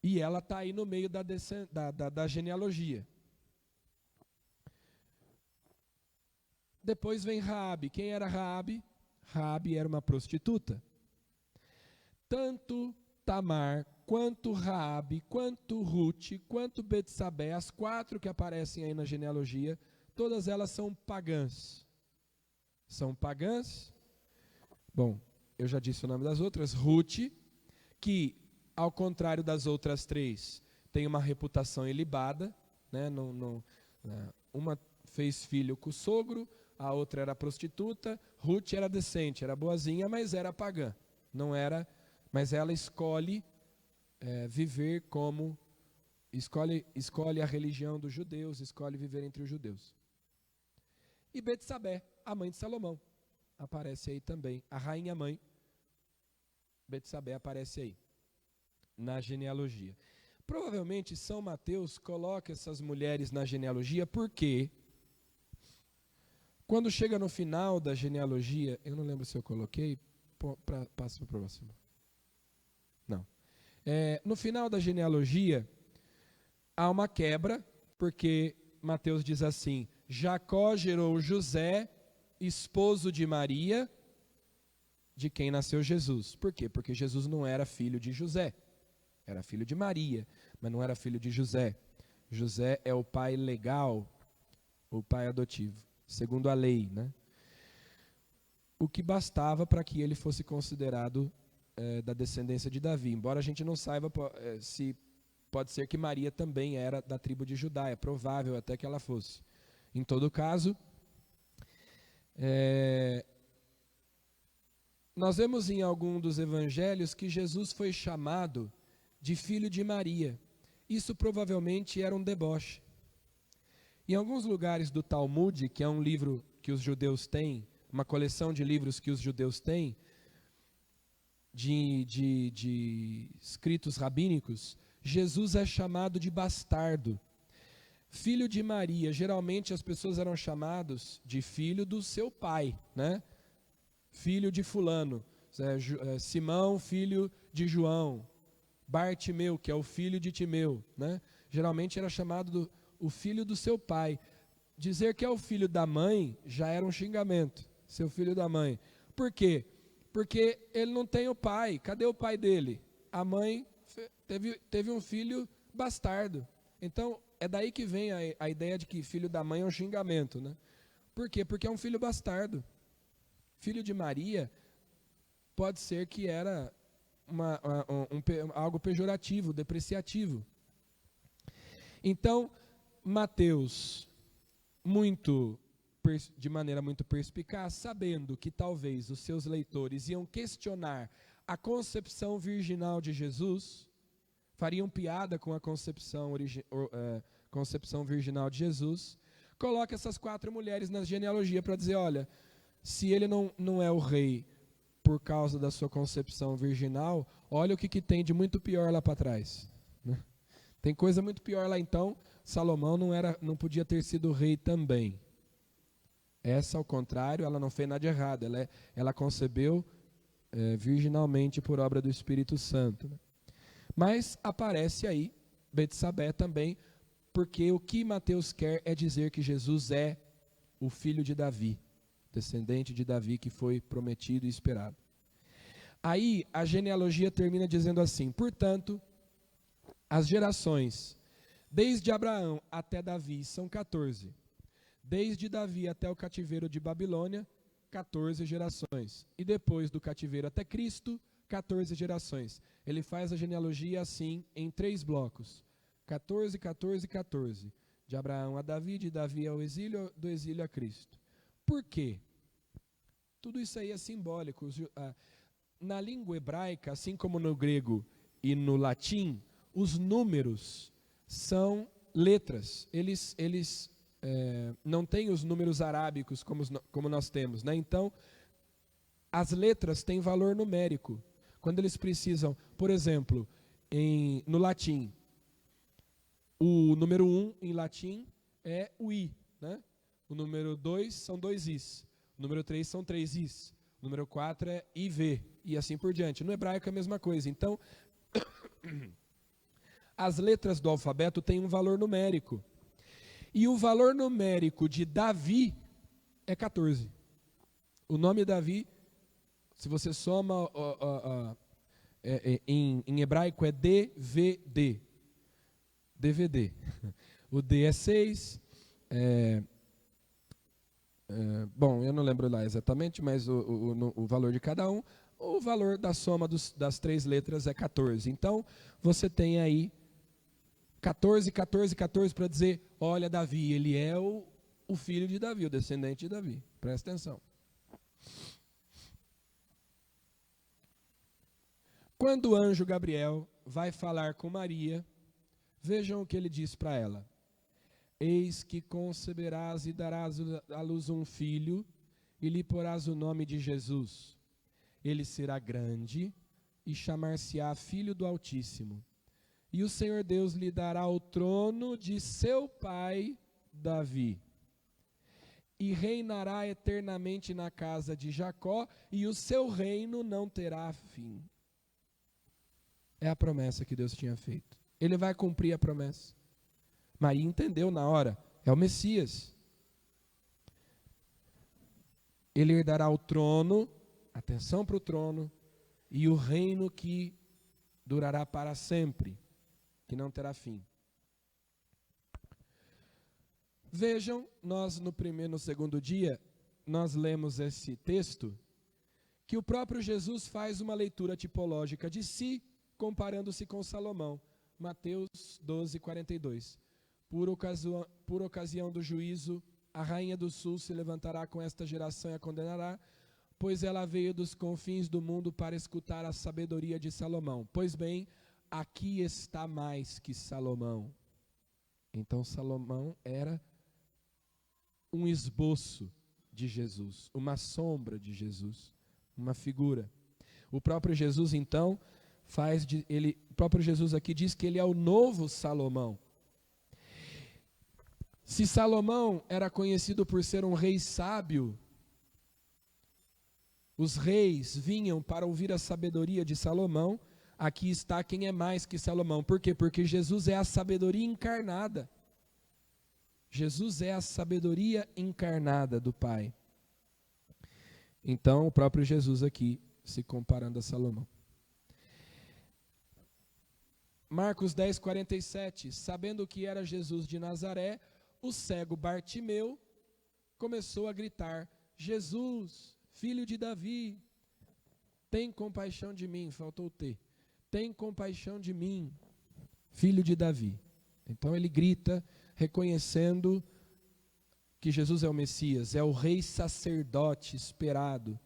E ela está aí no meio da genealogia. Depois vem Raabe. Quem era Raabe? Raabe era uma prostituta. Tanto Tamar, quanto Raabe, quanto Ruth, quanto Betsabé, as 4 que aparecem aí na genealogia, todas elas são pagãs. São pagãs. Bom, eu já disse o nome das outras. Ruth, que, ao contrário das outras 3, tem uma reputação ilibada, né? Uma fez filho com o sogro, a outra era prostituta. Ruth era decente, era boazinha, mas era pagã. Não era, mas ela escolhe viver como, escolhe a religião dos judeus, escolhe viver entre os judeus. E Betsabé, a mãe de Salomão, aparece aí também. A rainha mãe, Betsabé, aparece aí na genealogia. Provavelmente São Mateus coloca essas mulheres na genealogia porque quando chega no final da genealogia, eu não lembro se eu coloquei, passa para o próximo. Não. No final da genealogia, há uma quebra, porque Mateus diz assim: Jacó gerou José, esposo de Maria, de quem nasceu Jesus. Por quê? Porque Jesus não era filho de José. Era filho de Maria, mas não era filho de José. José é o pai legal, o pai adotivo, segundo a lei, né? O que bastava para que ele fosse considerado da descendência de Davi. Embora a gente não saiba se pode ser que Maria também era da tribo de Judá, é provável até que ela fosse. Em todo caso, nós vemos em algum dos evangelhos que Jesus foi chamado de filho de Maria. Isso provavelmente era um deboche. Em alguns lugares do Talmud, que é um livro que os judeus têm, uma coleção de livros que os judeus têm, de escritos rabínicos, Jesus é chamado de bastardo. Filho de Maria, geralmente as pessoas eram chamados de filho do seu pai, né? Filho de fulano, Simão, filho de João, Bartimeu, que é o filho de Timeu, né? Geralmente era chamado o filho do seu pai. Dizer que é o filho da mãe já era um xingamento, seu filho da mãe. Por quê? Porque ele não tem o pai. Cadê o pai dele? A mãe teve um filho bastardo. Então, é daí que vem a ideia de que filho da mãe é um xingamento, né? Por quê? Porque é um filho bastardo. Filho de Maria pode ser que era algo pejorativo, depreciativo. Então, Mateus, de maneira muito perspicaz, sabendo que talvez os seus leitores iam questionar a concepção virginal de Jesus, fariam piada com a concepção virginal de Jesus, coloca essas 4 mulheres na genealogia para dizer, olha, se ele não é o rei por causa da sua concepção virginal, olha o que tem de muito pior lá para trás, né? Tem coisa muito pior lá, então Salomão não podia ter sido rei também. Essa, ao contrário, ela não fez nada de errado, ela concebeu virginalmente por obra do Espírito Santo, né? Mas aparece aí Betsabé também, porque o que Mateus quer é dizer que Jesus é o filho de Davi, descendente de Davi que foi prometido e esperado. Aí a genealogia termina dizendo assim: portanto, as gerações desde Abraão até Davi são 14. Desde Davi até o cativeiro de Babilônia, 14 gerações. E depois do cativeiro até Cristo, 14 gerações. Ele faz a genealogia assim, em 3 blocos. 14, 14, 14. De Abraão a Davi, de Davi ao exílio, do exílio a Cristo. Por quê? Tudo isso aí é simbólico. Na língua hebraica, assim como no grego e no latim, os números são letras. Eles não têm os números arábicos como nós temos, né? Então, as letras têm valor numérico. Quando eles precisam, por exemplo, no latim, o número 1 em latim é o I, né? O número 2 são 2 Is. O número 3 são 3 Is. O número 4 é IV. E assim por diante. No hebraico é a mesma coisa. Então, as letras do alfabeto têm um valor numérico. E o valor numérico de Davi é 14. O nome Davi, se você soma em hebraico é DVD. DVD. O D é 6. Bom, eu não lembro lá exatamente, mas o valor de cada um, o valor da soma das 3 letras é 14. Então, você tem aí 14, 14, 14 para dizer, olha, Davi, ele é o filho de Davi, o descendente de Davi. Presta atenção. Quando o anjo Gabriel vai falar com Maria, vejam o que ele diz para ela. Eis que conceberás e darás à luz um filho, e lhe porás o nome de Jesus. Ele será grande e chamar-se-á Filho do Altíssimo. E o Senhor Deus lhe dará o trono de seu pai Davi. E reinará eternamente na casa de Jacó, e o seu reino não terá fim. É a promessa que Deus tinha feito. Ele vai cumprir a promessa. Maria entendeu na hora, é o Messias. Ele herdará o trono, atenção para o trono, e o reino que durará para sempre, que não terá fim. Vejam, nós no segundo dia, nós lemos esse texto, que o próprio Jesus faz uma leitura tipológica de si, comparando-se com Salomão. Mateus 12, 42. Por ocasião do juízo, a rainha do sul se levantará com esta geração e a condenará, pois ela veio dos confins do mundo para escutar a sabedoria de Salomão. Pois bem, aqui está mais que Salomão. Então Salomão era um esboço de Jesus, uma sombra de Jesus, uma figura. O próprio Jesus então o próprio Jesus aqui diz que ele é o novo Salomão. Se Salomão era conhecido por ser um rei sábio, os reis vinham para ouvir a sabedoria de Salomão. Aqui está quem é mais que Salomão. Por quê? Porque Jesus é a sabedoria encarnada. Jesus é a sabedoria encarnada do Pai. Então, o próprio Jesus aqui se comparando a Salomão. Marcos 10, 47. Sabendo que era Jesus de Nazaré, o cego Bartimeu começou a gritar: Jesus, filho de Davi, tem compaixão de mim. Faltou o T. Tem compaixão de mim, filho de Davi. Então ele grita, reconhecendo que Jesus é o Messias, é o rei sacerdote esperado.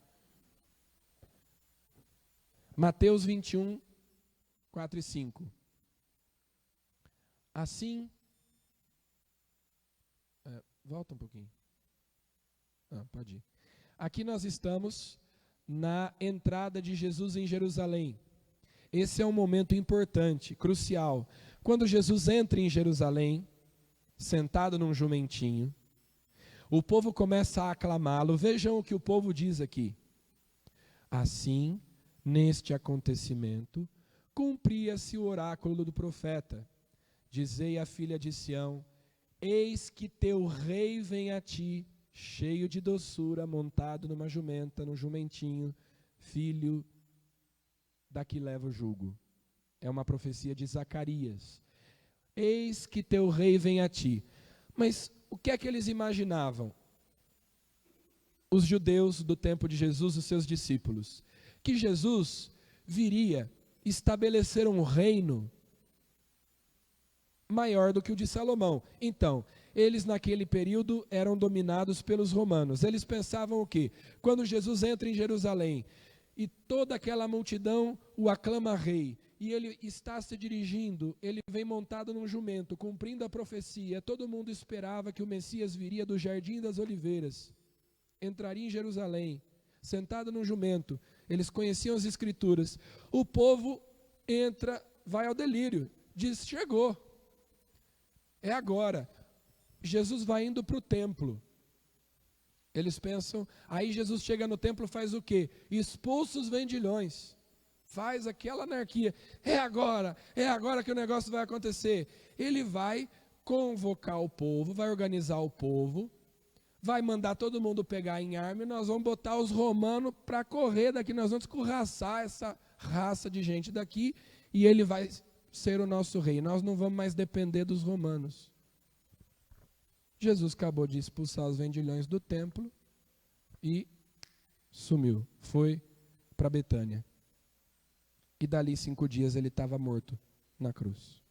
Mateus 21, 4 e 5. Assim, volta um pouquinho. Pode ir. Aqui nós estamos na entrada de Jesus em Jerusalém. Esse é um momento importante, crucial. Quando Jesus entra em Jerusalém, sentado num jumentinho, o povo começa a aclamá-lo. Vejam o que o povo diz aqui. Assim, neste acontecimento, cumpria-se o oráculo do profeta. Dizei à filha de Sião: eis que teu rei vem a ti, cheio de doçura, montado numa jumenta, num jumentinho, filho da que leva o jugo. É uma profecia de Zacarias. Eis que teu rei vem a ti. Mas o que é que eles imaginavam? Os judeus do tempo de Jesus, os seus discípulos. Que Jesus viria estabelecer um reino maior do que o de Salomão. Então, eles naquele período eram dominados pelos romanos. Eles pensavam o quê? Quando Jesus entra em Jerusalém e toda aquela multidão o aclama rei, e ele está se dirigindo, ele vem montado num jumento, cumprindo a profecia. Todo mundo esperava que o Messias viria do Jardim das Oliveiras, entraria em Jerusalém, sentado num jumento. Eles conheciam as Escrituras. O povo entra, vai ao delírio, diz: chegou, é agora. Jesus vai indo para o templo. Eles pensam, aí Jesus chega no templo, faz o quê? Expulsa os vendilhões, faz aquela anarquia. É agora que o negócio vai acontecer. Ele vai convocar o povo, vai organizar o povo, vai mandar todo mundo pegar em arma, e nós vamos botar os romanos para correr daqui, nós vamos escorraçar essa raça de gente daqui, e ele vai ser o nosso rei. Nós não vamos mais depender dos romanos. Jesus acabou de expulsar os vendilhões do templo e sumiu. Foi para Betânia. E dali 5 dias ele estava morto na cruz.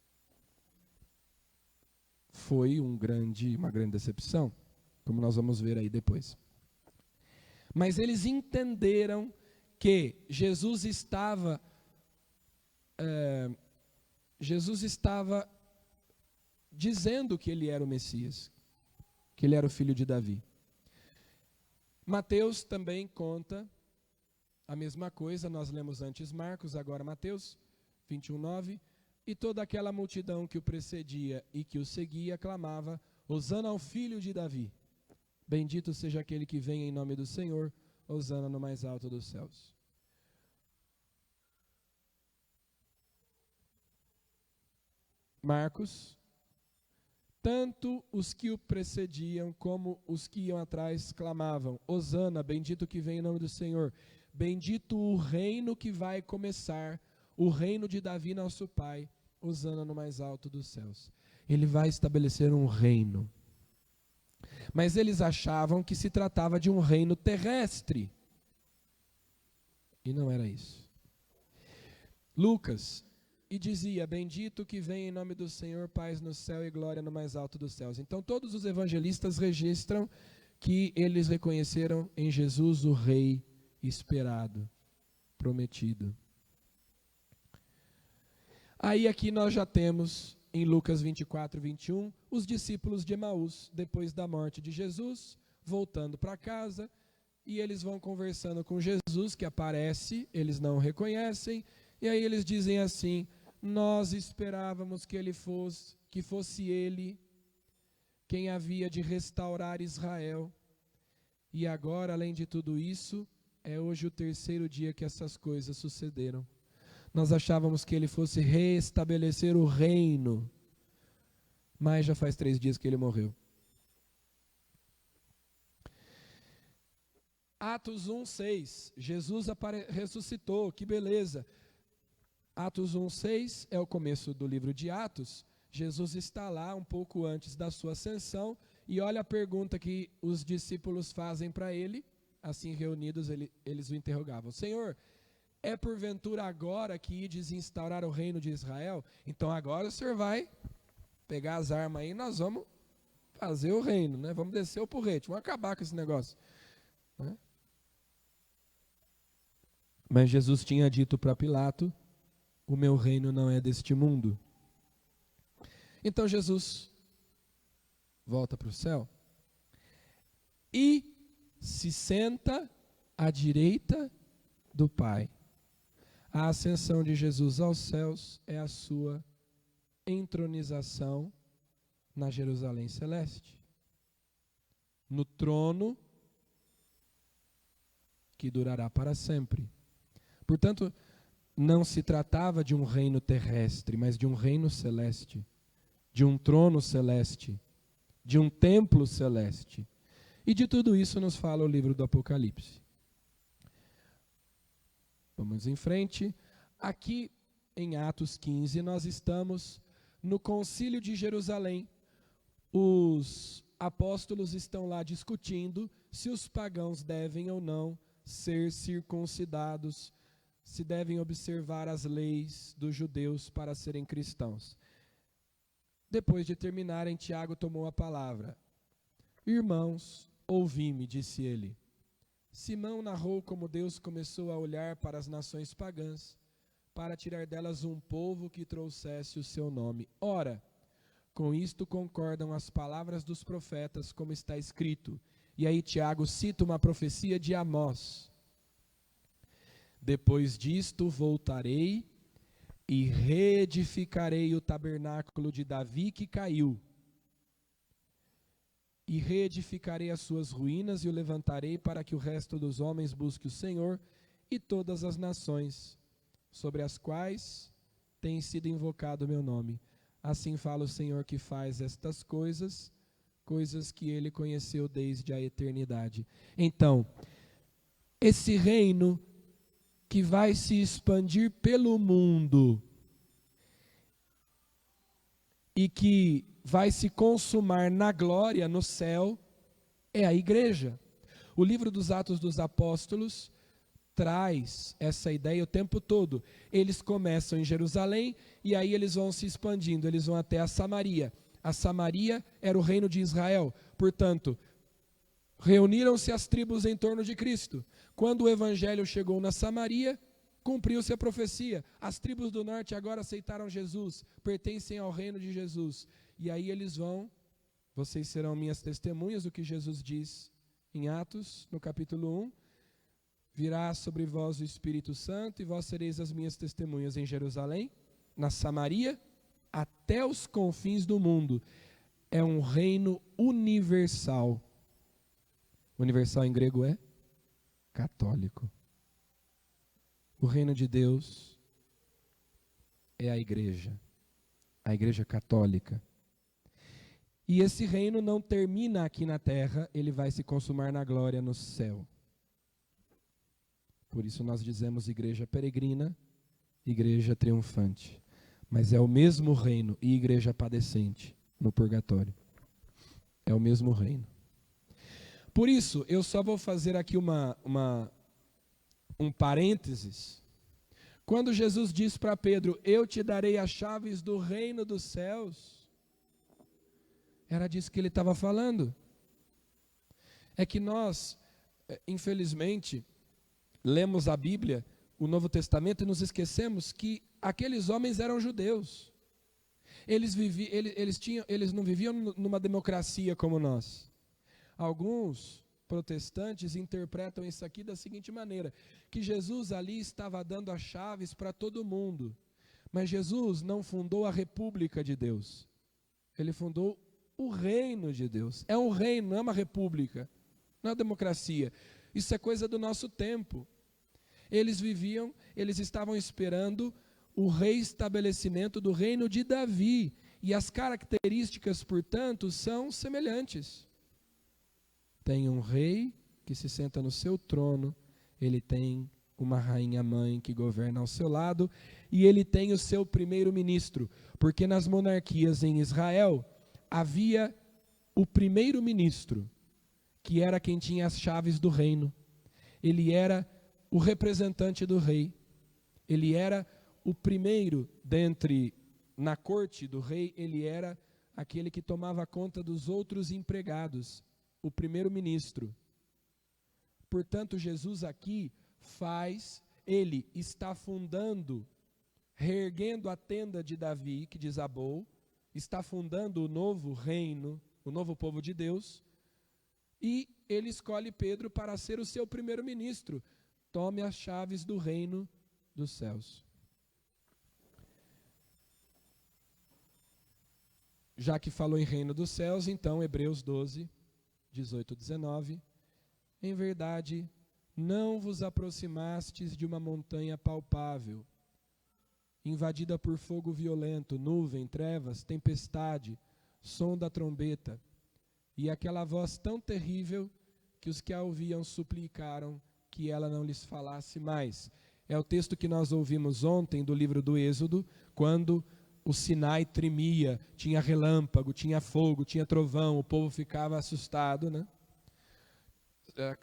Foi uma grande decepção, como nós vamos ver aí depois. Mas eles entenderam que Jesus estava dizendo que ele era o Messias, que ele era o filho de Davi. Mateus também conta a mesma coisa. Nós lemos antes Marcos, agora Mateus 21:9. E toda aquela multidão que o precedia e que o seguia clamava: Hosana ao filho de Davi. Bendito seja aquele que vem em nome do Senhor. Hosana no mais alto dos céus. Marcos: tanto os que o precediam como os que iam atrás clamavam: Hosana, bendito que vem em nome do Senhor. Bendito o reino que vai começar, o reino de Davi nosso pai. Hosana no mais alto dos céus. Ele vai estabelecer um reino. Mas eles achavam que se tratava de um reino terrestre. E não era isso. Lucas e dizia: bendito que vem em nome do Senhor, paz no céu e glória no mais alto dos céus. Então todos os evangelistas registram que eles reconheceram em Jesus o Rei esperado, prometido. Aí aqui nós já temos, em Lucas 24, 21, os discípulos de Emaús, depois da morte de Jesus, voltando para casa, e eles vão conversando com Jesus, que aparece, eles não o reconhecem, e aí eles dizem assim: nós esperávamos que fosse ele quem havia de restaurar Israel, e agora, além de tudo isso, é hoje o terceiro dia que essas coisas sucederam. Nós achávamos que ele fosse restabelecer o reino, mas já faz 3 dias que ele morreu. Atos 1:6, Jesus ressuscitou, que beleza. Atos 1:6 é o começo do livro de Atos. Jesus está lá um pouco antes da sua ascensão, e olha a pergunta que os discípulos fazem para ele, assim reunidos eles o interrogavam: Senhor, é porventura agora que ides instaurar o reino de Israel? Então agora o Senhor vai pegar as armas aí e nós vamos fazer o reino, né? Vamos descer o porrete, vamos acabar com esse negócio, né? Mas Jesus tinha dito para Pilato: o meu reino não é deste mundo. Então Jesus volta para o céu e se senta à direita do Pai. A ascensão de Jesus aos céus é a sua entronização na Jerusalém celeste, no trono que durará para sempre. Portanto, não se tratava de um reino terrestre, mas de um reino celeste, de um trono celeste, de um templo celeste. E de tudo isso nos fala o livro do Apocalipse. Vamos em frente. Aqui em Atos 15 nós estamos no Concílio de Jerusalém. Os apóstolos estão lá discutindo se os pagãos devem ou não ser circuncidados, se devem observar as leis dos judeus para serem cristãos. Depois de terminarem, Tiago tomou a palavra. Irmãos, ouvi-me, disse ele. Simão narrou como Deus começou a olhar para as nações pagãs, para tirar delas um povo que trouxesse o seu nome. Ora, com isto concordam as palavras dos profetas, como está escrito. E aí Tiago cita uma profecia de Amós. Depois disto voltarei e reedificarei o tabernáculo de Davi que caiu. E reedificarei as suas ruínas e o levantarei para que o resto dos homens busque o Senhor e todas as nações, sobre as quais tem sido invocado o meu nome. Assim fala o Senhor que faz estas coisas, coisas que ele conheceu desde a eternidade. Então, esse reino que vai se expandir pelo mundo e que vai se consumar na glória no céu, é a igreja. O livro dos Atos dos Apóstolos traz essa ideia o tempo todo. Eles começam em Jerusalém e aí eles vão se expandindo, eles vão até a Samaria. A Samaria era o reino de Israel, portanto, reuniram-se as tribos em torno de Cristo. Quando o evangelho chegou na Samaria, cumpriu-se a profecia. As tribos do norte agora aceitaram Jesus, pertencem ao reino de Jesus. E aí eles vão, vocês serão minhas testemunhas, o que Jesus diz em Atos, no capítulo 1. Virá sobre vós o Espírito Santo, e vós sereis as minhas testemunhas em Jerusalém, na Samaria, até os confins do mundo. É um reino universal. Universal em grego é católico. O reino de Deus é a igreja católica. E esse reino não termina aqui na terra, ele vai se consumar na glória no céu. Por isso nós dizemos igreja peregrina, igreja triunfante. Mas é o mesmo reino e igreja padecente no purgatório. É o mesmo reino. Por isso, eu só vou fazer aqui um parênteses Quando Jesus diz para Pedro, eu te darei as chaves do reino dos céus, era disso que ele estava falando. É que nós, infelizmente, lemos a Bíblia, o Novo Testamento, e nos esquecemos que aqueles homens eram judeus. Eles não viviam numa democracia como nós. Alguns protestantes interpretam isso aqui da seguinte maneira, que Jesus ali estava dando as chaves para todo mundo. Mas Jesus não fundou a República de Deus. Ele fundou o reino de Deus. É um reino, não é uma república, não é uma democracia. Isso é coisa do nosso tempo. Eles estavam esperando o reestabelecimento do reino de Davi. E as características, portanto, são semelhantes. Tem um rei que se senta no seu trono, ele tem uma rainha mãe que governa ao seu lado, e ele tem o seu primeiro-ministro, porque nas monarquias em Israel havia o primeiro-ministro, que era quem tinha as chaves do reino. Ele era o representante do rei, ele era o primeiro na corte do rei, ele era aquele que tomava conta dos outros empregados, o primeiro-ministro. Portanto, Jesus aqui ele está fundando, reerguendo a tenda de Davi, que desabou, está fundando o novo reino, o novo povo de Deus, e ele escolhe Pedro para ser o seu primeiro-ministro. Tome as chaves do reino dos céus. Já que falou em reino dos céus, então, Hebreus 12, 18, 19. Em verdade, não vos aproximastes de uma montanha palpável, invadida por fogo violento, nuvem, trevas, tempestade, som da trombeta, e aquela voz tão terrível que os que a ouviam suplicaram que ela não lhes falasse mais. É o texto que nós ouvimos ontem do livro do Êxodo, quando o Sinai tremia, tinha relâmpago, tinha fogo, tinha trovão, o povo ficava assustado, né?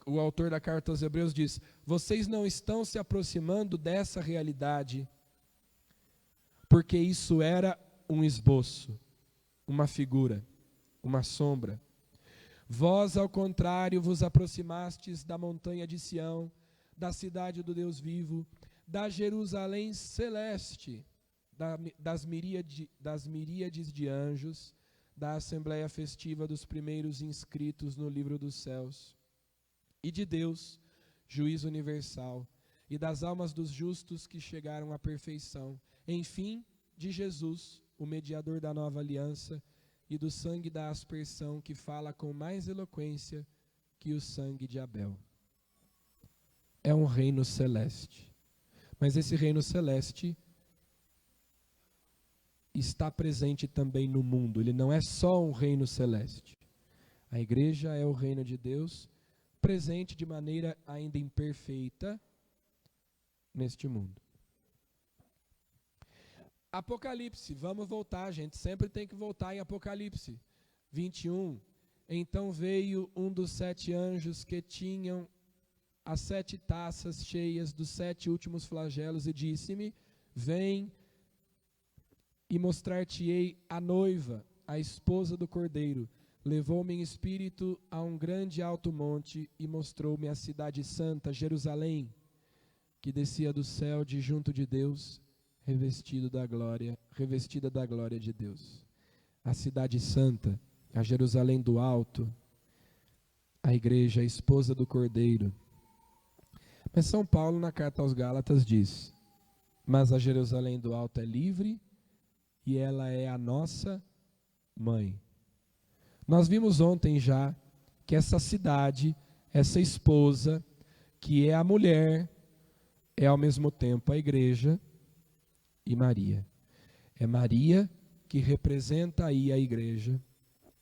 O autor da carta aos Hebreus diz, vocês não estão se aproximando dessa realidade, porque isso era um esboço, uma figura, uma sombra. Vós, ao contrário, vos aproximastes da montanha de Sião, da cidade do Deus vivo, da Jerusalém celeste, das miríades de anjos, da assembleia festiva dos primeiros inscritos no livro dos céus, e de Deus, juiz universal, e das almas dos justos que chegaram à perfeição, enfim, de Jesus, o mediador da nova aliança, e do sangue da aspersão que fala com mais eloquência que o sangue de Abel. É um reino celeste. Mas esse reino celeste está presente também no mundo. Ele não é só um reino celeste. A igreja é o reino de Deus, presente de maneira ainda imperfeita neste mundo. Apocalipse, vamos voltar, a gente sempre tem que voltar em Apocalipse 21. Então veio um dos 7 anjos que tinham as 7 taças cheias dos 7 últimos flagelos e disse-me, vem e mostrar-te-ei a noiva, a esposa do Cordeiro. Levou-me em espírito a um grande alto monte e mostrou-me a cidade santa, Jerusalém, que descia do céu de junto de Deus, revestida da glória de Deus. A cidade santa, a Jerusalém do alto, a igreja, a esposa do Cordeiro. Mas São Paulo, na carta aos Gálatas, diz, mas a Jerusalém do alto é livre e ela é a nossa mãe. Nós vimos ontem já que essa cidade, essa esposa, que é a mulher, é ao mesmo tempo a igreja e Maria. É Maria que representa aí a igreja,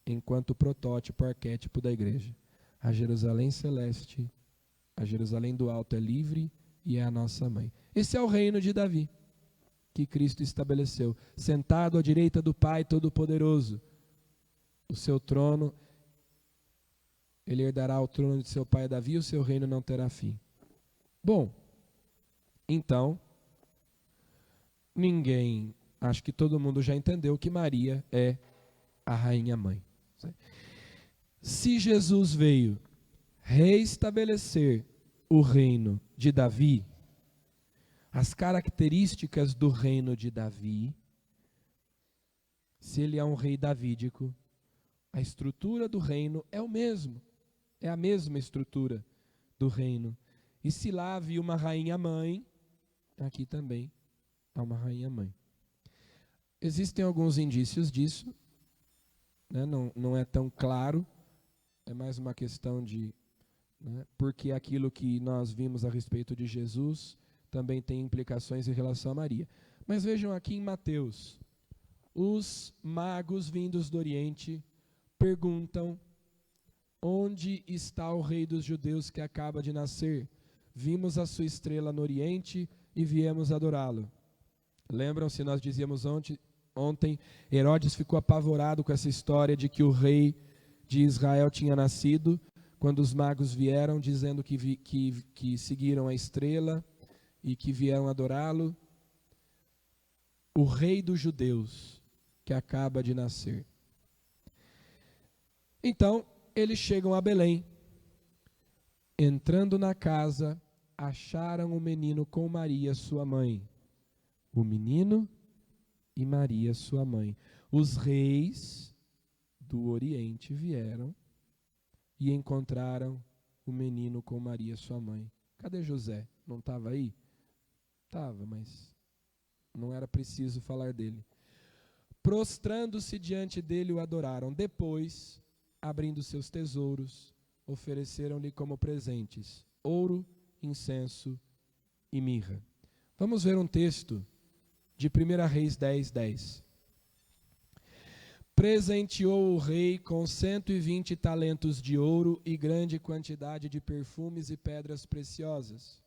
enquanto protótipo, arquétipo da igreja. A Jerusalém celeste, a Jerusalém do alto é livre e é a nossa mãe. Esse é o reino de Davi, que Cristo estabeleceu, sentado à direita do Pai Todo-Poderoso. O seu trono, ele herdará o trono de seu pai Davi, e o seu reino não terá fim. Bom, então, ninguém, acho que todo mundo já entendeu que Maria é a rainha mãe. Se Jesus veio reestabelecer o reino de Davi, as características do reino de Davi, se ele é um rei davídico, a estrutura do reino é o mesmo, é a mesma estrutura do reino. E se lá havia uma rainha mãe, aqui também há uma rainha mãe. Existem alguns indícios disso, né? Não é tão claro, é mais uma questão de, né, porque aquilo que nós vimos a respeito de Jesus também tem implicações em relação a Maria. Mas vejam aqui em Mateus, os magos vindos do Oriente perguntam: onde está o rei dos judeus que acaba de nascer? Vimos a sua estrela no Oriente e viemos adorá-lo. Lembram-se, nós dizíamos ontem, Herodes ficou apavorado com essa história de que o rei de Israel tinha nascido, quando os magos vieram dizendo que seguiram a estrela e que vieram adorá-lo. O rei dos judeus que acaba de nascer. Então, eles chegam a Belém. Entrando na casa, acharam o menino com Maria, sua mãe. O menino e Maria, sua mãe. Os reis do Oriente vieram e encontraram o menino com Maria, sua mãe. Cadê José? Não estava aí? Estava, mas não era preciso falar dele. Prostrando-se diante dele, o adoraram. Depois, abrindo seus tesouros, ofereceram-lhe como presentes ouro, incenso e mirra. Vamos ver um texto de 1 Reis 10:10. Presenteou o rei com 120 talentos de ouro e grande quantidade de perfumes e pedras preciosas.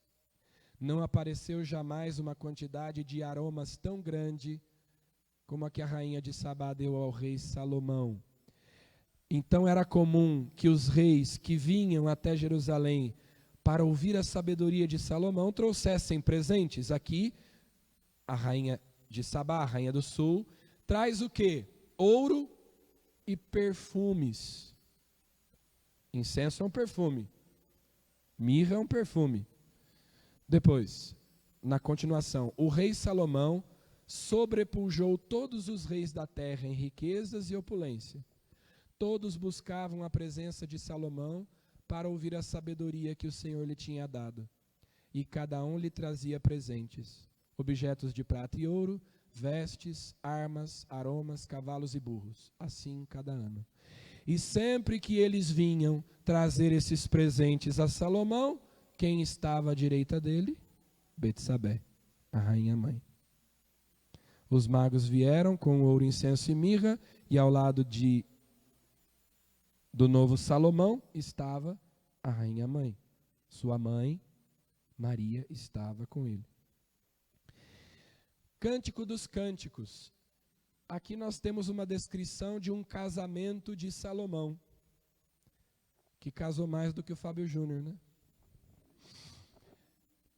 Não apareceu jamais uma quantidade de aromas tão grande como a que a rainha de Sabá deu ao rei Salomão. Então era comum que os reis que vinham até Jerusalém para ouvir a sabedoria de Salomão trouxessem presentes. Aqui, a rainha de Sabá, a rainha do sul, traz o quê? Ouro e perfumes. Incenso é um perfume. Mirra é um perfume. Depois, na continuação, o rei Salomão sobrepujou todos os reis da terra em riquezas e opulência. Todos buscavam a presença de Salomão para ouvir a sabedoria que o Senhor lhe tinha dado. E cada um lhe trazia presentes, objetos de prata e ouro, vestes, armas, aromas, cavalos e burros, assim cada ano. E sempre que eles vinham trazer esses presentes a Salomão, quem estava à direita dele? Betsabé, a rainha mãe. Os magos vieram com ouro, incenso e mirra, e ao lado do novo Salomão estava a rainha mãe. Sua mãe, Maria, estava com ele. Cântico dos Cânticos. Aqui nós temos uma descrição de um casamento de Salomão, que casou mais do que o Fábio Júnior, né?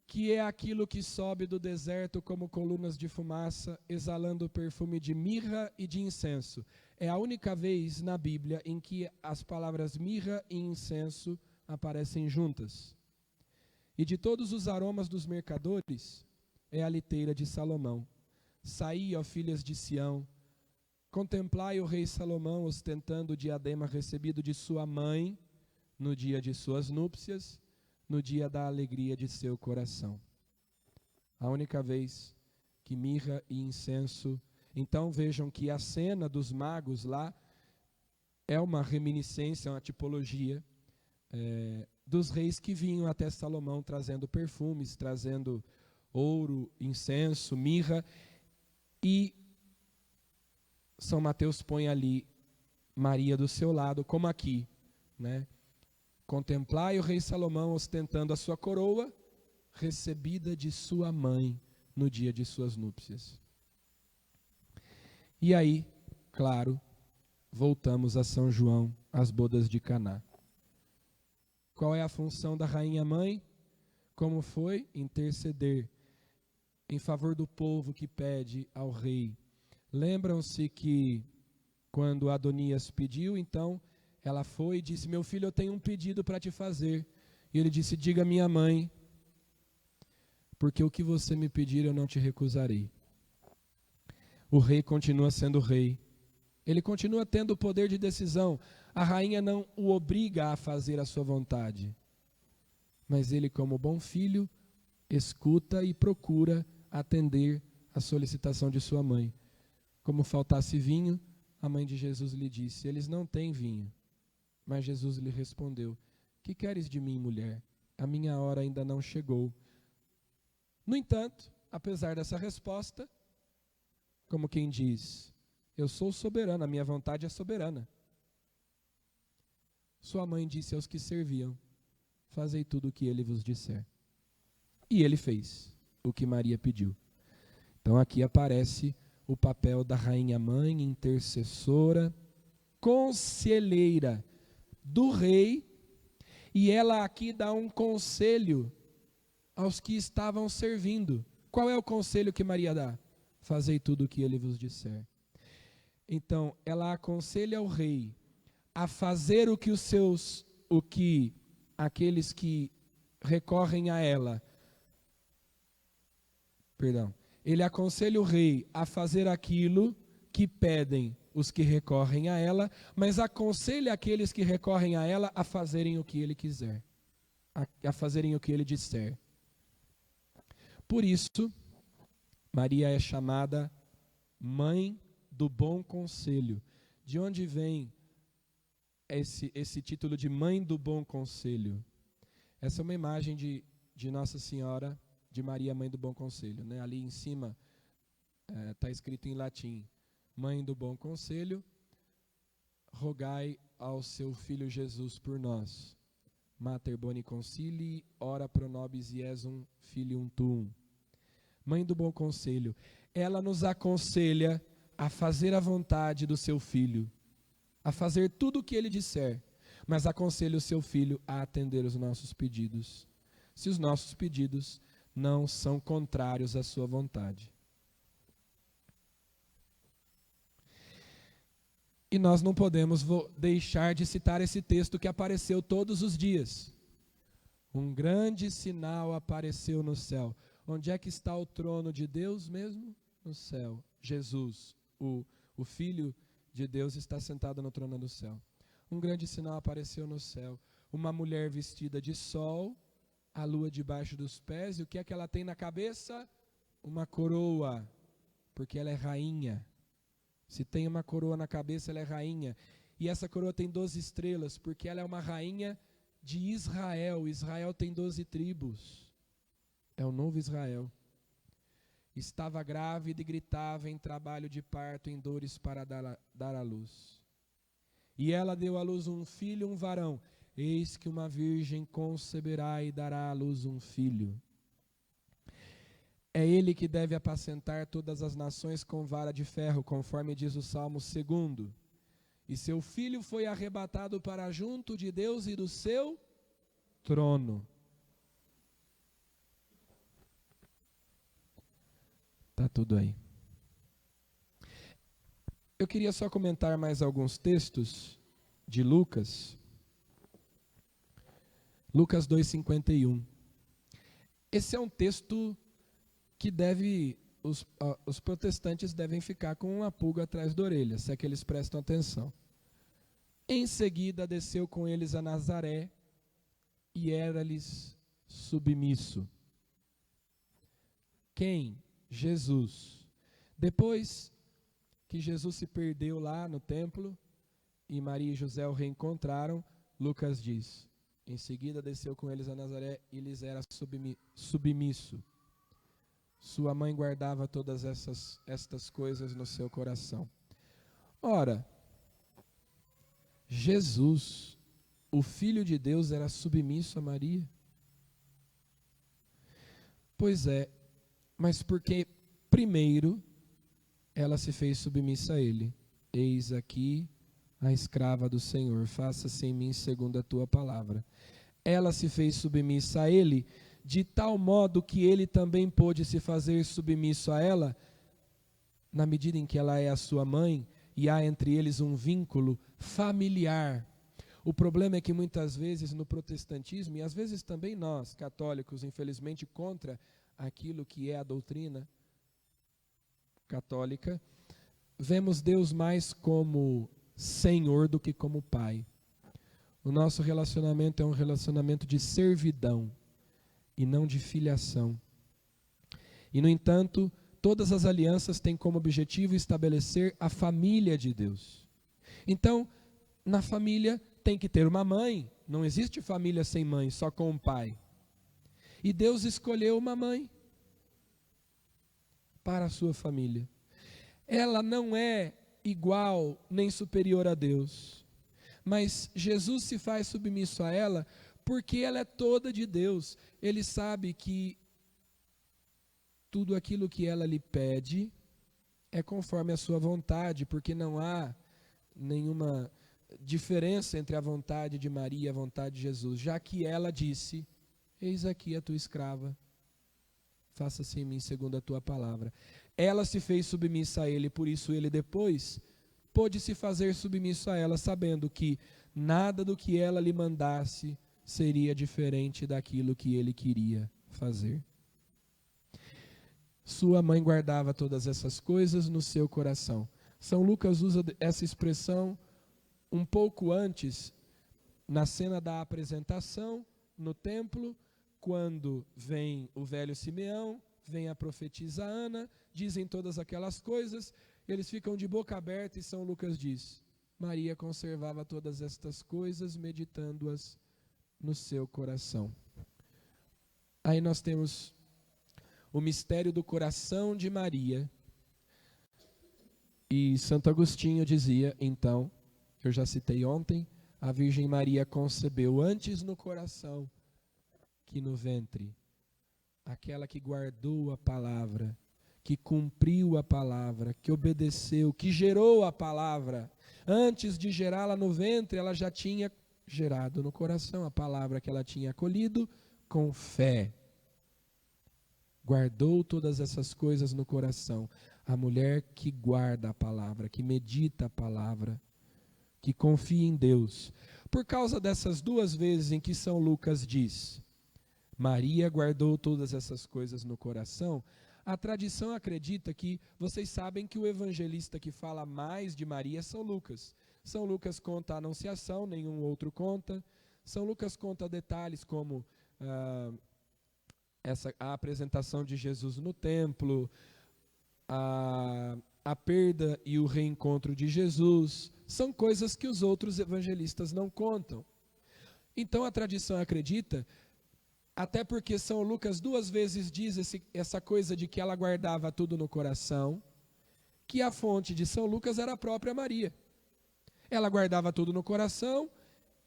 Que é aquilo que sobe do deserto como colunas de fumaça, exalando perfume de mirra e de incenso. É a única vez na Bíblia em que as palavras mirra e incenso aparecem juntas. E de todos os aromas dos mercadores, é a liteira de Salomão. Saí, ó filhas de Sião, contemplai o rei Salomão ostentando o diadema recebido de sua mãe no dia de suas núpcias, no dia da alegria de seu coração. A única vez que mirra e incenso. Então vejam que a cena dos magos lá é uma reminiscência, uma tipologia dos reis que vinham até Salomão trazendo perfumes, trazendo ouro, incenso, mirra. E São Mateus põe ali Maria do seu lado, como aqui, né? Contemplai o rei Salomão ostentando a sua coroa, recebida de sua mãe no dia de suas núpcias. E aí, claro, voltamos a São João, às bodas de Caná. Qual é a função da rainha mãe? Como foi? Interceder. em favor do povo que pede ao rei. Lembram-se que quando Adonias pediu, então ela foi e disse: meu filho, eu tenho um pedido para te fazer. E ele disse: diga à minha mãe, porque o que você me pedir eu não te recusarei. O rei continua sendo rei. Ele continua tendo o poder de decisão. A rainha não o obriga a fazer a sua vontade. Mas ele, como bom filho, escuta e procura atender a solicitação de sua mãe. Como faltasse vinho, a mãe de Jesus lhe disse: eles não têm vinho. Mas Jesus lhe respondeu: que queres de mim, mulher? A minha hora ainda não chegou. No entanto, apesar dessa resposta, como quem diz: eu sou soberana, a minha vontade é soberana. Sua mãe disse aos que serviam: fazei tudo o que ele vos disser. E ele fez o que Maria pediu. Então aqui aparece o papel da rainha mãe, intercessora, conselheira do rei, e ela aqui dá um conselho aos que estavam servindo. Qual é o conselho que Maria dá? Fazei tudo o que ele vos disser. Então, ela aconselha o rei a fazer o que aqueles que recorrem a ela, ele aconselha o rei a fazer aquilo que pedem os que recorrem a ela, mas aconselha aqueles que recorrem a ela a fazerem o que ele quiser, a fazerem o que ele disser. Por isso, Maria é chamada mãe do bom conselho. De onde vem esse título de mãe do bom conselho? Essa é uma imagem de Nossa Senhora, de Maria, mãe do bom conselho, né? Ali em cima está escrito em latim: mãe do bom conselho, rogai ao seu filho Jesus por nós. Mater boni concilii, ora pro nobis Iesum filium tuum. Mãe do bom conselho, ela nos aconselha a fazer a vontade do seu filho, a fazer tudo o que ele disser, mas aconselha o seu filho a atender os nossos pedidos, se os nossos pedidos não são contrários à sua vontade. E nós não podemos deixar de citar esse texto que apareceu todos os dias. Um grande sinal apareceu no céu. Onde é que está o trono de Deus mesmo? No céu. Jesus, o Filho de Deus, está sentado no trono do céu. Um grande sinal apareceu no céu. Uma mulher vestida de sol, a lua debaixo dos pés, e o que é que ela tem na cabeça? Uma coroa, porque ela é rainha. Se tem uma coroa na cabeça, ela é rainha. E essa coroa tem 12 estrelas, porque ela é uma rainha de Israel. Israel tem 12 tribos. É o novo Israel. Estava grávida e gritava em trabalho de parto, em dores para dar à luz. E ela deu à luz um filho, um varão. Eis que uma virgem conceberá e dará à luz um filho. É ele que deve apacentar todas as nações com vara de ferro, conforme diz o Salmo 2. E seu filho foi arrebatado para junto de Deus e do seu trono. Está tudo aí. Eu queria só comentar mais alguns textos de Lucas. Lucas 2,51. Esse é um texto que os protestantes devem ficar com uma pulga atrás da orelha, se é que eles prestam atenção. Em seguida desceu com eles a Nazaré e era-lhes submisso. Quem? Jesus. Depois que Jesus se perdeu lá no templo e Maria e José o reencontraram, Lucas diz: em seguida desceu com eles a Nazaré e lhes era submisso. Sua mãe guardava todas estas coisas no seu coração. Ora, Jesus, o Filho de Deus, era submisso a Maria? Pois é, mas porque primeiro ela se fez submissa a ele. Eis aqui a escrava do Senhor, faça-se em mim segundo a tua palavra. Ela se fez submissa a ele de tal modo que ele também pôde se fazer submisso a ela, na medida em que ela é a sua mãe, e há entre eles um vínculo familiar. O problema é que muitas vezes no protestantismo, e às vezes também nós, católicos, infelizmente contra aquilo que é a doutrina católica, vemos Deus mais como Senhor do que como Pai. O nosso relacionamento é um relacionamento de servidão e não de filiação. E, no entanto, todas as alianças têm como objetivo estabelecer a família de Deus. Então, na família tem que ter uma mãe. Não existe família sem mãe, só com um pai. E Deus escolheu uma mãe para a sua família. Ela não é igual nem superior a Deus, mas Jesus se faz submisso a ela porque ela é toda de Deus. Ele sabe que tudo aquilo que ela lhe pede é conforme a sua vontade, porque não há nenhuma diferença entre a vontade de Maria e a vontade de Jesus, já que ela disse: eis aqui a tua escrava, faça-se em mim segundo a tua palavra. Ela se fez submissa a ele, por isso ele depois pôde se fazer submisso a ela, sabendo que nada do que ela lhe mandasse seria diferente daquilo que ele queria fazer. Sua mãe guardava todas essas coisas no seu coração. São Lucas usa essa expressão um pouco antes, na cena da apresentação, no templo, quando vem o velho Simeão, vem a profetisa Ana, dizem todas aquelas coisas, eles ficam de boca aberta e São Lucas diz: Maria conservava todas estas coisas, meditando-as no seu coração. Aí nós temos o mistério do coração de Maria. E Santo Agostinho dizia, então, eu já citei ontem, a Virgem Maria concebeu antes no coração que no ventre. Aquela que guardou a palavra, que cumpriu a palavra, que obedeceu, que gerou a palavra. Antes de gerá-la no ventre, ela já tinha gerado no coração a palavra que ela tinha acolhido com fé. Guardou todas essas coisas no coração. A mulher que guarda a palavra, que medita a palavra, que confia em Deus. Por causa dessas duas vezes em que São Lucas diz: Maria guardou todas essas coisas no coração, a tradição acredita que, vocês sabem que o evangelista que fala mais de Maria é São Lucas. São Lucas conta a Anunciação, nenhum outro conta. São Lucas conta detalhes como a apresentação de Jesus no templo, a perda e o reencontro de Jesus. São coisas que os outros evangelistas não contam. Então a tradição acredita, até porque São Lucas duas vezes diz essa coisa de que ela guardava tudo no coração, que a fonte de São Lucas era a própria Maria. Ela guardava tudo no coração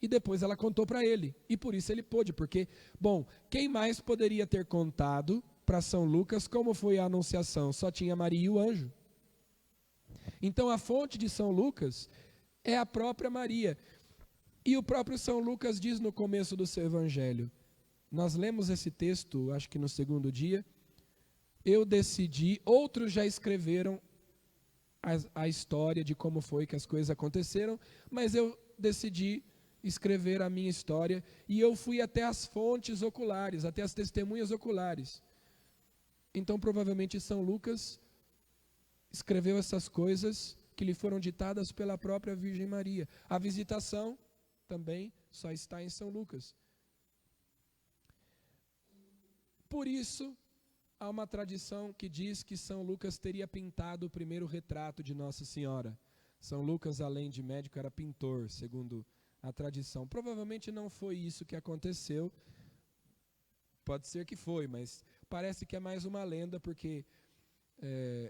e depois ela contou para ele. E por isso ele pôde, porque, bom, quem mais poderia ter contado para São Lucas como foi a anunciação? Só tinha Maria e o anjo. Então a fonte de São Lucas é a própria Maria. E o próprio São Lucas diz no começo do seu evangelho, nós lemos esse texto, acho que no segundo dia, eu decidi, outros já escreveram a história de como foi que as coisas aconteceram, mas eu decidi escrever a minha história e eu fui até as fontes oculares, até as testemunhas oculares. Então provavelmente São Lucas escreveu essas coisas que lhe foram ditadas pela própria Virgem Maria. A visitação também só está em São Lucas. Por isso, há uma tradição que diz que São Lucas teria pintado o primeiro retrato de Nossa Senhora. São Lucas, além de médico, era pintor, segundo a tradição. Provavelmente não foi isso que aconteceu. Pode ser que foi, mas parece que é mais uma lenda, porque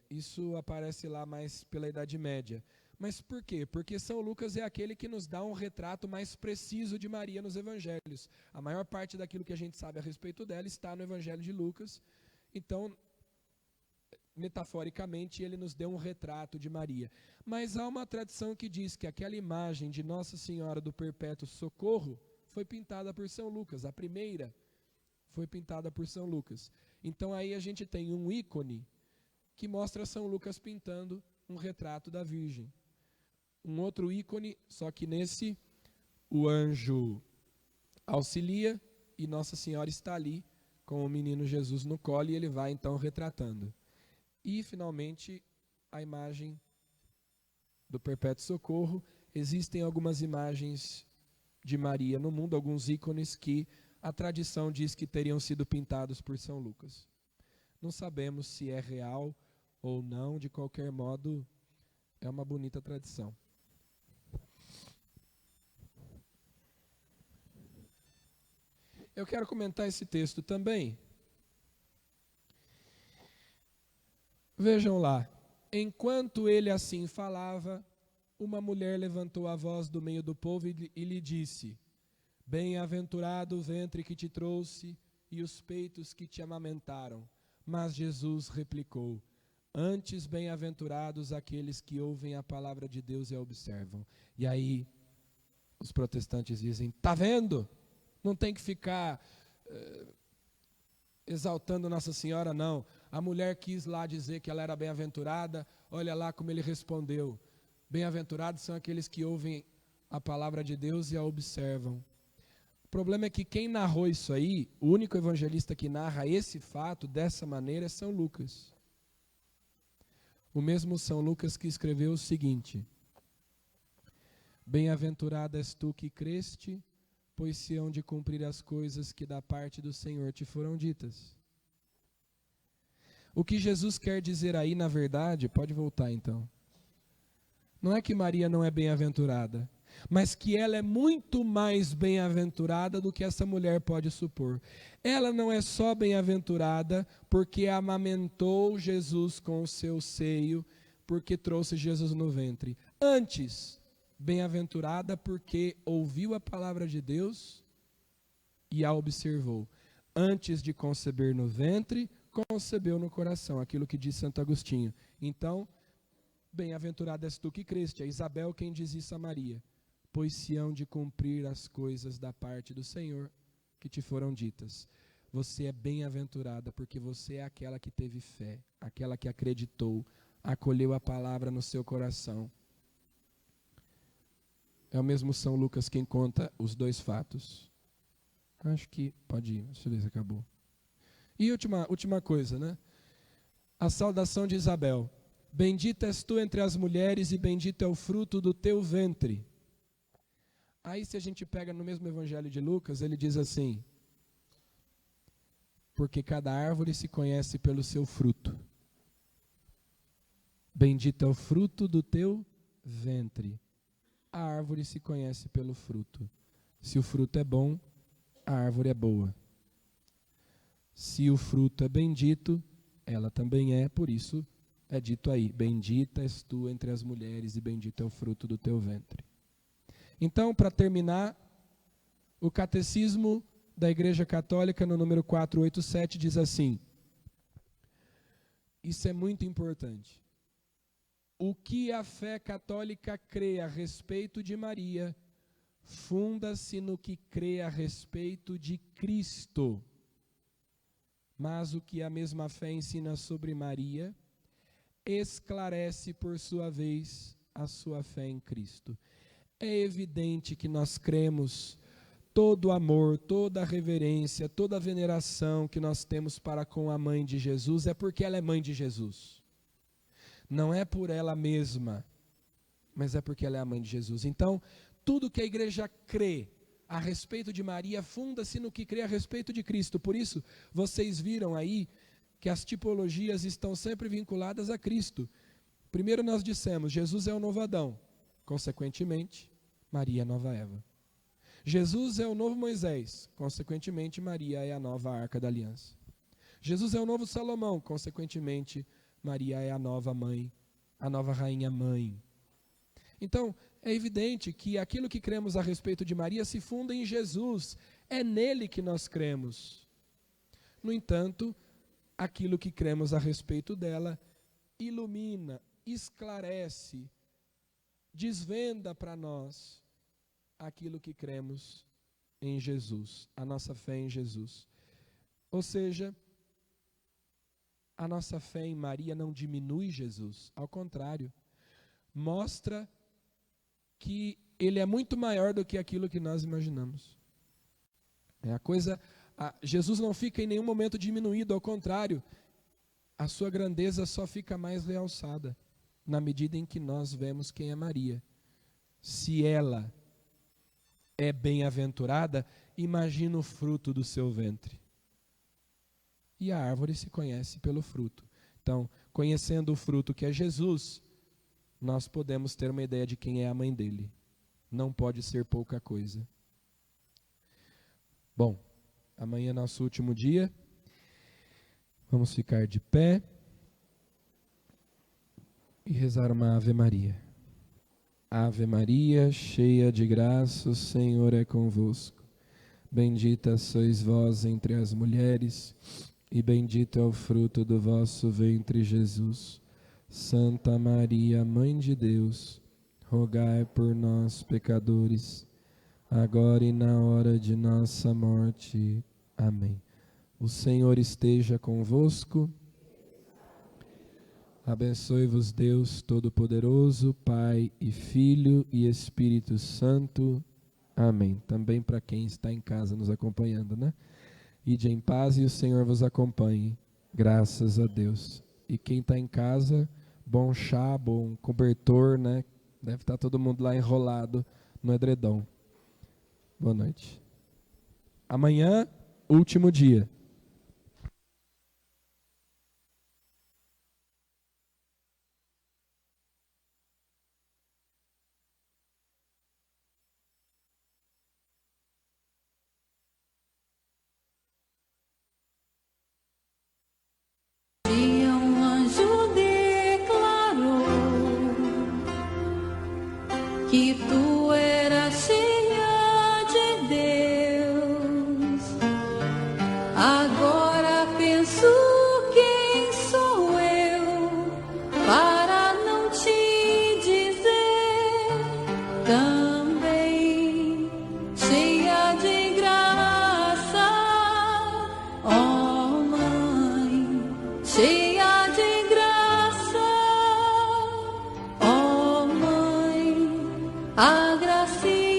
isso aparece lá mais pela Idade Média. Mas por quê? Porque São Lucas é aquele que nos dá um retrato mais preciso de Maria nos evangelhos. A maior parte daquilo que a gente sabe a respeito dela está no Evangelho de Lucas. Então, metaforicamente, ele nos deu um retrato de Maria. Mas há uma tradição que diz que aquela imagem de Nossa Senhora do Perpétuo Socorro foi pintada por São Lucas. A primeira foi pintada por São Lucas. Então aí a gente tem um ícone que mostra São Lucas pintando um retrato da Virgem. Um outro ícone, só que nesse o anjo auxilia e Nossa Senhora está ali com o menino Jesus no colo e ele vai então retratando. E finalmente a imagem do Perpétuo Socorro. Existem algumas imagens de Maria no mundo, alguns ícones que a tradição diz que teriam sido pintados por São Lucas. Não sabemos se é real ou não, de qualquer modo, é uma bonita tradição. Eu quero comentar esse texto também. Vejam lá. Enquanto ele assim falava, uma mulher levantou a voz do meio do povo e lhe disse: Bem-aventurado o ventre que te trouxe e os peitos que te amamentaram. Mas Jesus replicou: Antes bem-aventurados aqueles que ouvem a palavra de Deus e a observam. E aí os protestantes dizem: Tá vendo? Não tem que ficar exaltando Nossa Senhora, não. A mulher quis lá dizer que ela era bem-aventurada, olha lá como ele respondeu. Bem-aventurados são aqueles que ouvem a palavra de Deus e a observam. O problema é que quem narrou isso aí, o único evangelista que narra esse fato dessa maneira é São Lucas. O mesmo São Lucas que escreveu o seguinte: Bem-aventurada és tu que creste, pois se hão de cumprir as coisas que da parte do Senhor te foram ditas. O que Jesus quer dizer aí, na verdade, pode voltar então, não é que Maria não é bem-aventurada, mas que ela é muito mais bem-aventurada do que essa mulher pode supor. Ela não é só bem-aventurada porque amamentou Jesus com o seu seio, porque trouxe Jesus no ventre. Antes, bem-aventurada porque ouviu a palavra de Deus e a observou. Antes de conceber no ventre, concebeu no coração, aquilo que diz Santo Agostinho. Então, bem-aventurada és tu que creste, é Isabel quem diz isso a Maria, pois se hão de cumprir as coisas da parte do Senhor que te foram ditas. Você é bem-aventurada porque você é aquela que teve fé, aquela que acreditou, acolheu a palavra no seu coração. É o mesmo São Lucas quem conta os dois fatos. Acho que pode ir, deixa eu ver se acabou. E última coisa, né? A saudação de Isabel. Bendita és tu entre as mulheres e bendito é o fruto do teu ventre. Aí se a gente pega no mesmo evangelho de Lucas, ele diz assim: porque cada árvore se conhece pelo seu fruto. Bendito é o fruto do teu ventre. A árvore se conhece pelo fruto. Se o fruto é bom, a árvore é boa. Se o fruto é bendito, ela também é, por isso é dito aí: bendita és tu entre as mulheres e bendito é o fruto do teu ventre. Então, para terminar, o Catecismo da Igreja Católica, no número 487, diz assim: isso é muito importante. O que a fé católica crê a respeito de Maria, funda-se no que crê a respeito de Cristo. Mas o que a mesma fé ensina sobre Maria, esclarece por sua vez a sua fé em Cristo. É evidente que nós cremos todo o amor, toda a reverência, toda a veneração que nós temos para com a mãe de Jesus, é porque ela é mãe de Jesus. Não é por ela mesma, mas é porque ela é a mãe de Jesus. Então, tudo que a igreja crê a respeito de Maria funda-se no que crê a respeito de Cristo. Por isso, vocês viram aí que as tipologias estão sempre vinculadas a Cristo. Primeiro nós dissemos, Jesus é o novo Adão. Consequentemente, Maria é a nova Eva. Jesus é o novo Moisés. Consequentemente, Maria é a nova Arca da Aliança. Jesus é o novo Salomão. Consequentemente, Maria é a nova mãe, a nova rainha mãe. Então, é evidente que aquilo que cremos a respeito de Maria se funda em Jesus. É nele que nós cremos. No entanto, aquilo que cremos a respeito dela ilumina, esclarece, desvenda para nós aquilo que cremos em Jesus, a nossa fé em Jesus. Ou seja, a nossa fé em Maria não diminui Jesus, ao contrário, mostra que ele é muito maior do que aquilo que nós imaginamos. Jesus não fica em nenhum momento diminuído, ao contrário, a sua grandeza só fica mais realçada na medida em que nós vemos quem é Maria. Se ela é bem-aventurada, imagina o fruto do seu ventre. E a árvore se conhece pelo fruto. Então, conhecendo o fruto que é Jesus, nós podemos ter uma ideia de quem é a mãe dele. Não pode ser pouca coisa. Bom, amanhã é nosso último dia. Vamos ficar de pé e rezar uma Ave Maria. Ave Maria, cheia de graça, o Senhor é convosco. Bendita sois vós entre as mulheres, e bendito é o fruto do vosso ventre, Jesus. Santa Maria, Mãe de Deus, rogai por nós, pecadores, agora e na hora de nossa morte. Amém. O Senhor esteja convosco. Abençoe-vos Deus Todo-Poderoso, Pai e Filho e Espírito Santo. Amém. Também para quem está em casa nos acompanhando, né? Ide em paz e o Senhor vos acompanhe. Graças a Deus. E quem está em casa, bom chá, bom cobertor, né? Deve estar todo mundo lá enrolado no edredom. Boa noite. Amanhã, último dia. Que tu eras cheia de Deus. Agora penso, quem sou eu para não te dizer também cheia de graça, ó Mãe, cheia de graça, ó Mãe agraciada.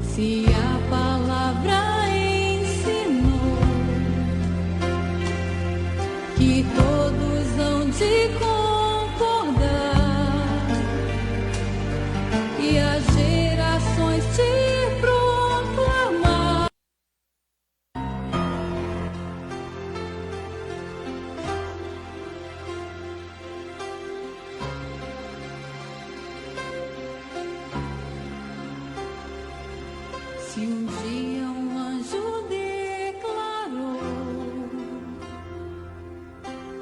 Se a palavra ensinou que todos hão de concordar e as gerações te proclamar, se um dia um anjo declarou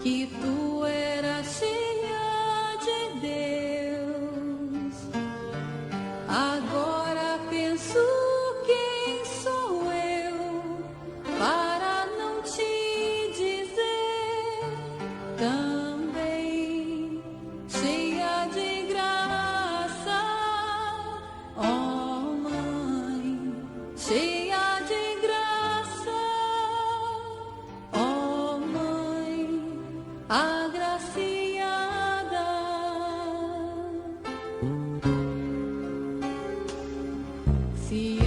que tu eras cheia de Deus, agora penso, quem sou eu para não te dizer também cheia de graça, ó Mãe, cheia de graça, ó Mãe agraciada. Se